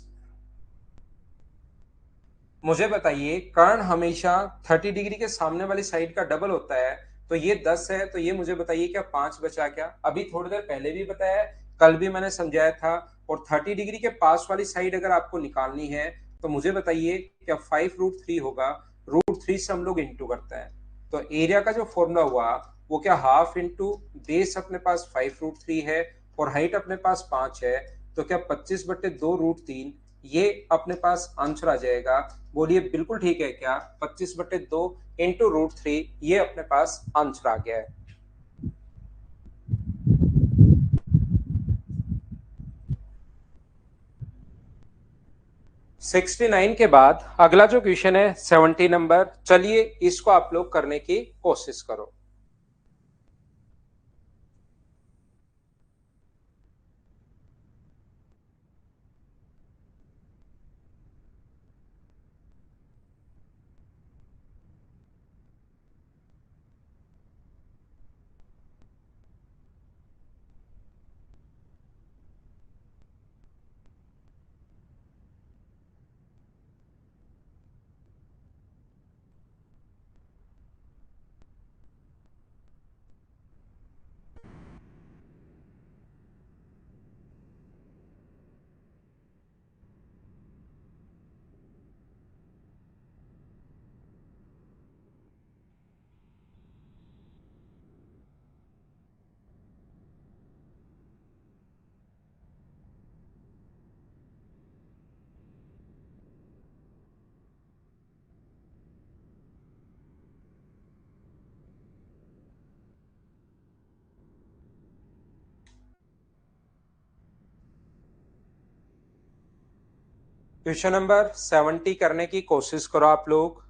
मुझे बताइए कर्ण हमेशा 30 डिग्री के सामने वाली साइड का डबल होता है, तो ये 10 है, तो ये मुझे बताइए क्या 5 बचा क्या? अभी थोड़ी देर पहले भी बताया, कल भी मैंने समझाया था। और 30 डिग्री के पास वाली साइड अगर आपको निकालनी है तो मुझे बताइए क्या 5√3 होगा? √3 से हम लोग इंटू करते हैं, तो एरिया का जो फॉर्मूला हुआ वो क्या, हाफ इंटू बेस अपने पास 5√3 है, और हाइट अपने पास 5 है, तो क्या 25/2 √3, ये अपने पास आंसर आ जाएगा। बोलिए बिल्कुल ठीक है क्या? 25/2 इंटू √3, ये अपने पास आंसर आ गया है। 69 के बाद अगला जो क्वेश्चन है 70 नंबर, चलिए इसको आप लोग करने की कोशिश करो। क्वेश्चन नंबर 70 करने की कोशिश करो आप लोग।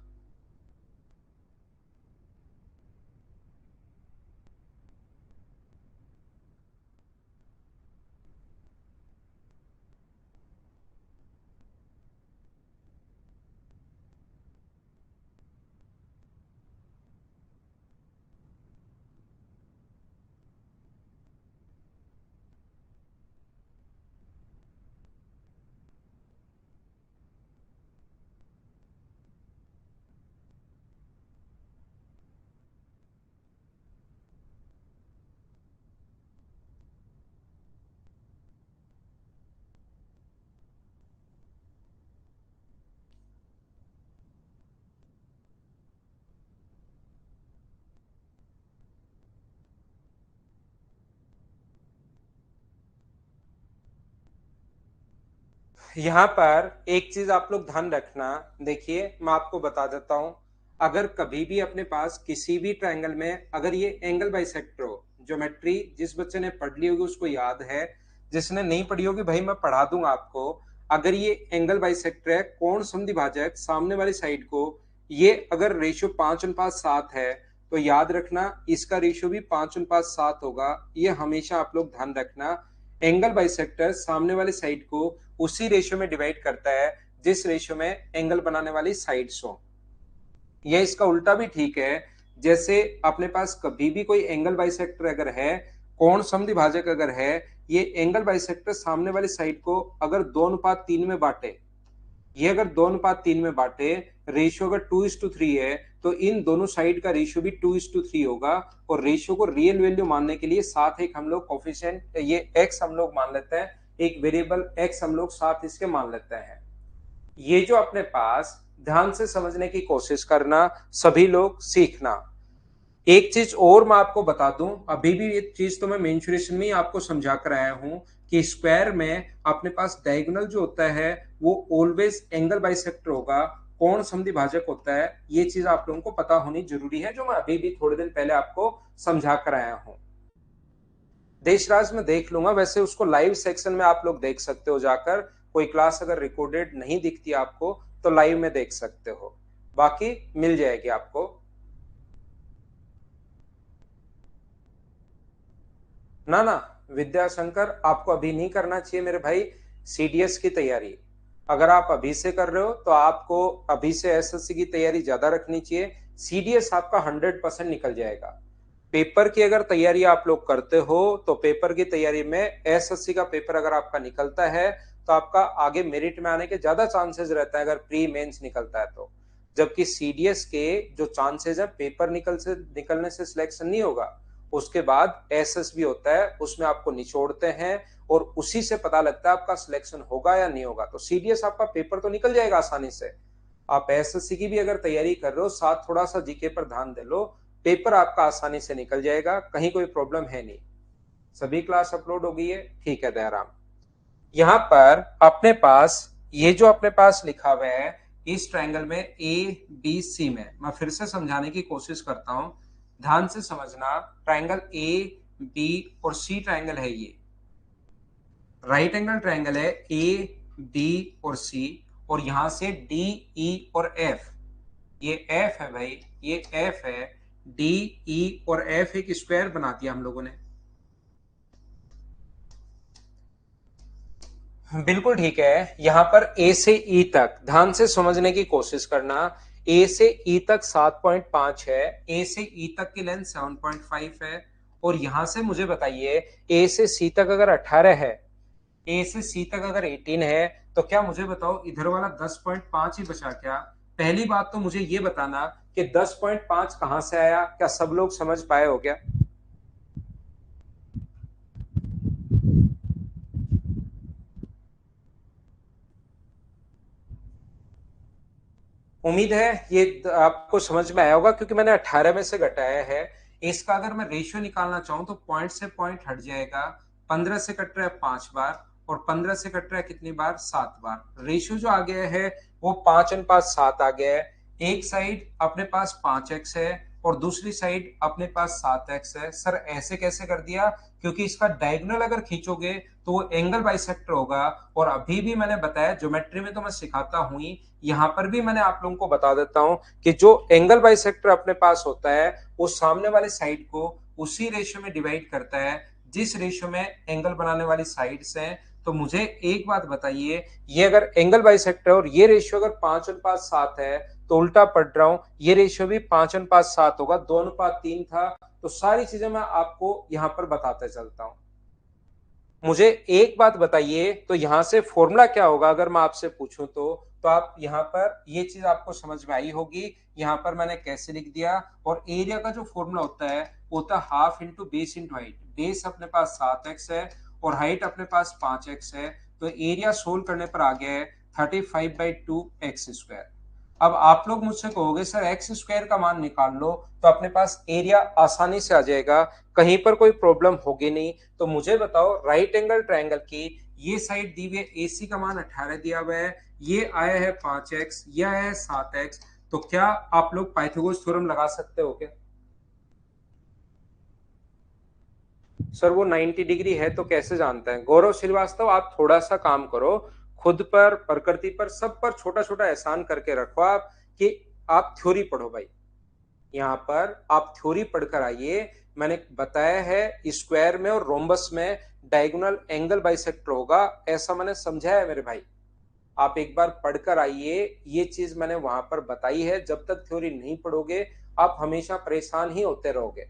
यहाँ पर एक चीज आप लोग ध्यान रखना। देखिए मैं आपको बता देता हूं, अगर कभी भी अपने पास किसी भी ट्रायंगल में अगर ये एंगल बाइसेक्टर हो, ज्योमेट्री जिस बच्चे ने पढ़ ली होगी उसको याद है, जिसने नहीं पढ़ी होगी भाई मैं पढ़ा दूंगा आपको। अगर ये एंगल बाइसेक्टर है, कोण समद्विभाजक सामने वाली साइड को, ये अगर रेशियो 5:7 है तो याद रखना इसका रेशियो भी 5:7 होगा। ये हमेशा आप लोग ध्यान रखना। एंगल बाइसेक्टर सामने वाली साइड को उसी रेशियो में डिवाइड करता है जिस रेशियो में एंगल बनाने वाली साइड्स हो। ये इसका उल्टा भी ठीक है। जैसे अपने पास कभी भी कोई एंगल बाइसेक्टर अगर है, कोण समद्विभाजक अगर है, ये एंगल बाइसेक्टर सामने वाली साइड को अगर 2:3 में बांटे, ये अगर 2:3 में बांटे, रेशियो अगर 2:3 है तो इन दोनों साइड का रेशियो भी 2:3 होगा। और रेशियो को रियल वैल्यू मानने के लिए साथ एक हम लोग कोफिशिएंट ये x हम लोग मान लेते हैं, एक वेरिएबल x हम लोग साथ इसके मान लेते हैं। ये जो अपने पास ध्यान से समझने की कोशिश करना, सभी लोग सीखना। एक चीज और मैं आपको बता दूं, अभी भी ये चीज तो मैं मेंशुरेशन में ही आपको समझा कर आया हूं कि स्क्वायर में अपने पास डायगोनल जो होता है वो ऑलवेज एंगल बाइसेक्टर होगा, कोण समद्विभाजक होता है। ये चीज आप लोगों को पता होनी जरूरी है, जो मैं अभी भी थोड़े दिन पहले आपको समझा कर आया हूं। देशराज में देख लूंगा, वैसे उसको लाइव सेक्शन में आप लोग देख सकते हो जाकर। कोई क्लास अगर रिकॉर्डेड नहीं दिखती आपको तो लाइव में देख सकते हो, बाकी मिल जाएगी आपको। ना ना विद्याशंकर, आपको अभी नहीं करना चाहिए मेरे भाई सीडीएस की तैयारी। अगर आप अभी से कर रहे हो तो आपको अभी से एसएससी की तैयारी ज्यादा रखनी चाहिए। सीडीएस आपका 100% निकल जाएगा। पेपर की अगर तैयारी आप लोग करते हो तो पेपर की तैयारी में एसएससी का पेपर अगर आपका निकलता है तो आपका आगे मेरिट में आने के ज्यादा चांसेस रहता है, अगर प्री मेंस निकलता है तो। जबकि सीडीएस के जो चांसेस है पेपर निकलने से सिलेक्शन नहीं होगा, उसके बाद एसएस भी होता है, उसमें आपको निचोड़ते हैं और उसी से पता लगता है आपका सिलेक्शन होगा या नहीं होगा। तो सीडीएस आपका पेपर तो निकल जाएगा आसानी से। आप एसएससी की भी अगर तैयारी कर रहे हो, साथ थोड़ा सा जीके पर ध्यान दे लो, पेपर आपका आसानी से निकल जाएगा, कहीं कोई प्रॉब्लम है नहीं। सभी क्लास अपलोड हो गई है, ठीक है दयाराम। यहाँ पर अपने पास ये जो अपने पास लिखा हुआ है, इस ट्रायंगल में ए बी सी में, मैं फिर से समझाने की कोशिश करता हूं, ध्यान से समझना। ट्रायंगल ए बी और सी ट्रायंगल है, ये राइट एंगल ट्रायंगल है ए बी और सी। और यहां से डी ई और एफ, ये एफ है भाई, ये एफ है। डी ई और एफ एक स्क्वायर बना दिया हम लोगों ने। बिल्कुल ठीक है। यहां पर ए से ई तक ध्यान से समझने की कोशिश करना। ए से ई तक 7.5 है, ए से ई तक की लेंथ 7.5 है। और यहां से मुझे बताइए, ए से सी तक अगर 18 है, ए से सी तक अगर 18 है, तो क्या मुझे बताओ इधर वाला 10.5 ही बचा क्या? पहली बात तो मुझे ये बताना कि 10.5 कहां से आया, क्या सब लोग समझ पाए हो क्या? उम्मीद है ये आपको समझ में आया होगा, क्योंकि मैंने 18 में से घटाया है। इसका अगर मैं रेशियो निकालना चाहूं तो पॉइंट से पॉइंट हट जाएगा। 15 से कट रहा है 5 बार, और 15 से कट रहा है कितनी बार? 7 बार। रेशियो जो आ गया है वो 5:7 आ गया है। एक साइड अपने पास 5x है और दूसरी साइड अपने पास 7x है। सर ऐसे कैसे कर दिया? क्योंकि इसका डायगोनल अगर खींचोगे तो वो एंगल बाइसेक्टर होगा। और अभी भी मैंने बताया, ज्योमेट्री में तो मैं सिखाता हूं ही, यहां पर भी मैंने आप लोगों को बता देता हूं कि जो एंगल बाइसेक्टर अपने पास होता है वो सामने वाले साइड को उसी रेशियो में डिवाइड करता है जिस रेशियो में एंगल बनाने वाली साइड्स हैं। तो मुझे एक बात बताइए, ये अगर एंगल बाइसेक्टर और ये रेशियो अगर 5:7 है, तो उल्टा पढ़ रहा हूं, ये रेशियो भी 5:7 होगा, 2:3 था। तो सारी चीजें मैं आपको यहां पर बताते चलता हूं। मुझे एक बात बताइए, तो यहां से फॉर्मूला क्या होगा अगर मैं आपसे पूछूं तो आप यहां पर ये चीज आपको समझ में आई होगी। यहां पर मैंने कैसे लिख दिया, और एरिया का जो फॉर्मूला होता है वो होता है half into base into height. Base अपने पास 7x है और हाइट अपने पास 5x है। तो एरिया सोल्व करने पर आ गया है 35/2 x²। अब आप लोग मुझसे कहोगे सर एक्स स्क्वायर का मान निकाल लो, तो अपने पास एरिया आसानी से आ जाएगा, कहीं पर कोई प्रॉब्लम होगी नहीं। तो मुझे बताओ, राइट एंगल ट्रायंगल की ये साइड दी हुई है, AC का मान 18 दिया हुआ है, ये आया है 5x, ये आया है 7x। तो क्या आप लोग पाइथागोरस थ्योरम लगा सकते हो क्या? सर वो 90 डिग्री है तो कैसे जानते हैं? गौरव श्रीवास्तव, आप थोड़ा सा काम करो, खुद पर, प्रकृति पर, सब पर छोटा छोटा एहसान करके रखो आप, कि आप थ्योरी पढ़ो भाई। यहाँ पर आप थ्योरी पढ़कर आइए। मैंने बताया है स्क्वायर में और रोम्बस में डायगोनल एंगल बाइसेक्टर होगा, ऐसा मैंने समझाया है मेरे भाई। आप एक बार पढ़कर आइए, ये चीज मैंने वहां पर बताई है। जब तक थ्योरी नहीं पढ़ोगे आप हमेशा परेशान ही होते रहोगे।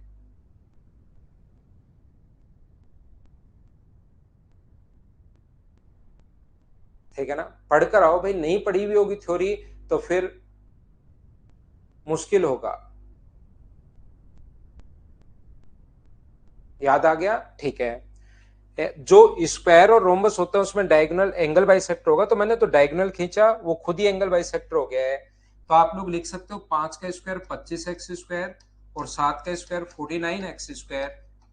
ठीक है ना? पढ़कर आओ भाई, नहीं पढ़ी हुई होगी थ्योरी तो फिर मुश्किल होगा। याद आ गया? ठीक है। जो स्क्वायर और रोम्बस होता है उसमें डायगोनल एंगल बाइसेक्टर होगा, तो मैंने तो डायगोनल खींचा, वो खुद ही एंगल बाइसेक्टर हो गया है। तो आप लोग लिख सकते हो 5 का स्क्वायर 25x² और 7 का स्क्वायर 49x²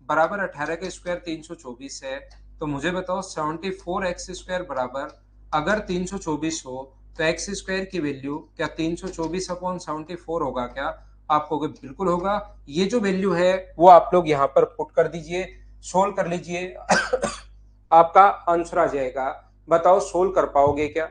बराबर 18 का स्क्वायर 324 है। तो मुझे बताओ 74x² बराबर, अगर 324 हो तो एक्स स्क्वायर की वैल्यू क्या 324/74 होगा क्या? आप कहोगे बिल्कुल होगा। ये जो वैल्यू है वो आप लोग यहाँ पर पुट कर दीजिए, सोल्व कर लीजिए। आपका आंसर आ जाएगा। बताओ सोल्व कर पाओगे क्या?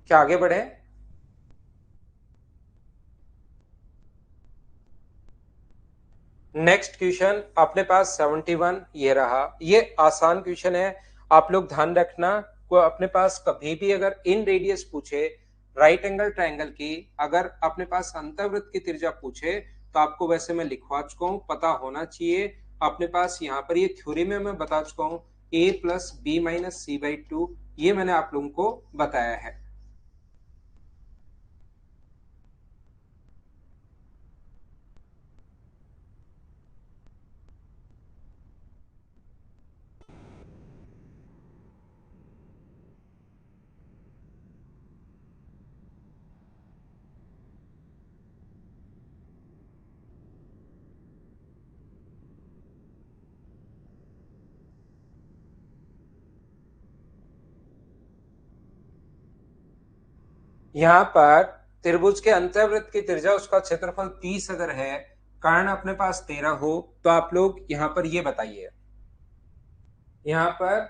क्या आगे बढ़े? नेक्स्ट क्वेश्चन अपने पास 71 ये रहा। ये आसान क्वेश्चन है, आप लोग ध्यान रखना। को अपने पास कभी भी अगर इन रेडियस पूछे राइट एंगल ट्रायंगल की, अगर अपने पास अंतर्वृत्त की त्रिज्या पूछे, तो आपको वैसे मैं लिखवा चुका हूं, पता होना चाहिए अपने पास। यहाँ पर ये थ्योरी में मैं बता चुका हूं, a+b-c/2, ये मैंने आप लोगों को बताया है। यहाँ पर त्रिभुज के अंतर्वृत्त की त्रिज्या, उसका क्षेत्रफल 30 अगर है, कर्ण अपने पास 13 हो, तो आप लोग यहाँ पर ये बताइए। यहाँ पर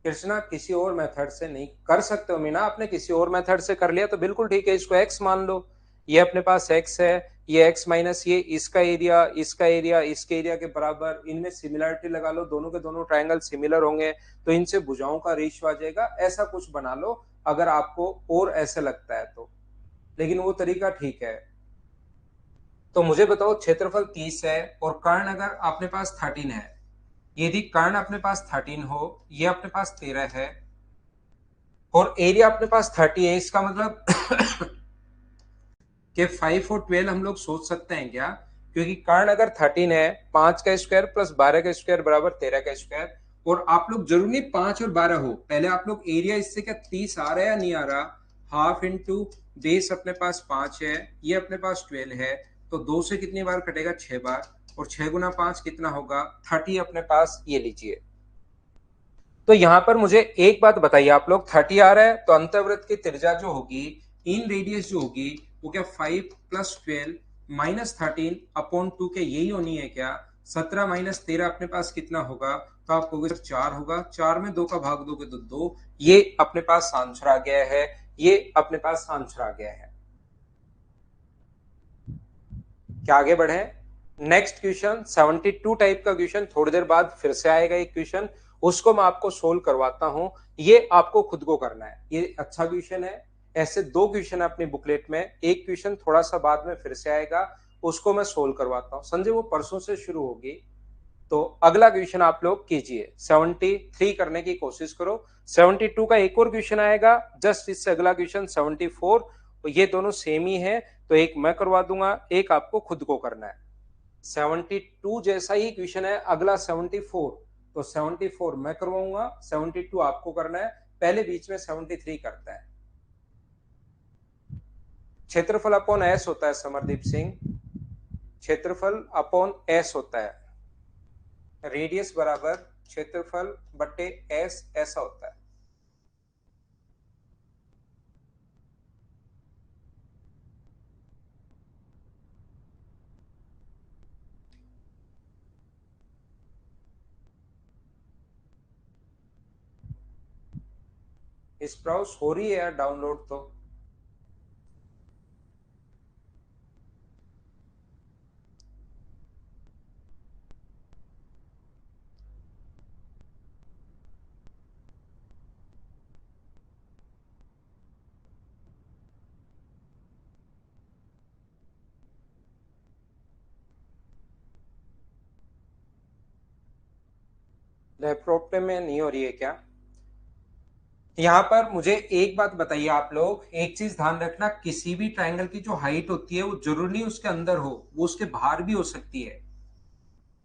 कृष्णा किसी और मेथड से नहीं कर सकते हो मीना, आपने किसी और मेथड से कर लिया तो बिल्कुल ठीक है, इसको x मान लो। ये अपने पास x है, ये x माइनस ये इसका एरिया, इसका एरिया इसके एरिया के बराबर, इनमें सिमिलरिटी लगा लो, दोनों के दोनों ट्रायंगल सिमिलर होंगे तो इनसे भुजाओं का रेशियो आ जाएगा। ऐसा कुछ बना लो अगर आपको और ऐसे लगता है तो, लेकिन वो तरीका ठीक है। तो मुझे बताओ क्षेत्रफल 30 है और कर्ण अगर अपने पास 13 है, यदि कर्ण अपने पास 13 हो, ये अपने पास 13 है और एरिया अपने पास 30 है, इसका मतलब कि 5 और 12 हम लोग सोच सकते हैं क्या? क्योंकि कर्ण अगर 13 है, 5 का स्क्वायर प्लस 12 का स्क्वायर बराबर 13 का स्क्वायर। और आप लोग जरूरी नहीं 5 और 12 हो, पहले आप लोग एरिया इससे क्या 30 आ रहा है या नहीं आ रहा, हाफ इंटू बेस अपने पास 5 है, ये अपने पास 12 है, तो 2 से कितनी बार कटेगा 6 बार, और 6 गुना 5 कितना होगा 30 अपने पास, ये लीजिए। तो यहां पर मुझे एक बात बताइए, आप लोग 30 आ रहा है तो अंतर्वृत्त की त्रिज्या जो होगी, इन रेडियस जो होगी, वो क्या 5+12-13/2 के यही होनी है क्या? 17-13 अपने पास कितना होगा? तो आप कहोगे 4 होगा, 4 में 2 का भाग दोगे तो 2। ये अपने पास आंसर आ गया है, ये अपने पास आंसर आ गया है। क्या आगे बढ़े? नेक्स्ट क्वेश्चन 72 टाइप का क्वेश्चन थोड़ी देर बाद फिर से आएगा एक क्वेश्चन, उसको मैं आपको सोल्व करवाता हूं। ये आपको खुद को करना है, ये अच्छा क्वेश्चन है। ऐसे दो क्वेश्चन है अपनी बुकलेट में, एक क्वेश्चन थोड़ा सा बाद में फिर से आएगा, उसको मैं सोल्व करवाता हूं। संजय वो परसों से शुरू होगी, तो अगला क्वेश्चन आप लोग कीजिए, 73 करने की कोशिश करो। 72 का एक और क्वेश्चन आएगा जस्ट इससे अगला क्वेश्चन 74, तो ये दोनों सेम ही है, तो एक मैं करवा दूंगा, एक आपको खुद को करना है। 72 जैसा ही क्वेश्चन है अगला 74, तो 74 मैं करवाऊंगा, 72 आपको करना है, पहले बीच में 73 करता है। क्षेत्रफल अपॉन एस होता है समरदीप सिंह, क्षेत्रफल अपॉन एस होता है, रेडियस बराबर क्षेत्रफल बटे एस ऐसा होता है। स्प्राउस हो रही है यार डाउनलोड तो। लैपटॉप में नहीं हो रही है क्या? यहाँ पर मुझे एक बात बताइए आप लोग, एक चीज ध्यान रखना, किसी भी ट्रायंगल की जो हाइट होती है वो जरूरी नहीं उसके अंदर हो, वो उसके बाहर भी हो सकती है।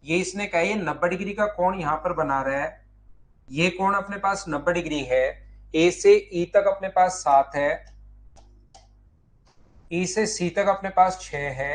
ये इसने कहा ये 90 डिग्री का कोण यहाँ पर बना रहा है, ये कोण अपने पास 90 डिग्री है, ए से ई तक अपने पास 7 है, ई से सी तक अपने पास 6 है,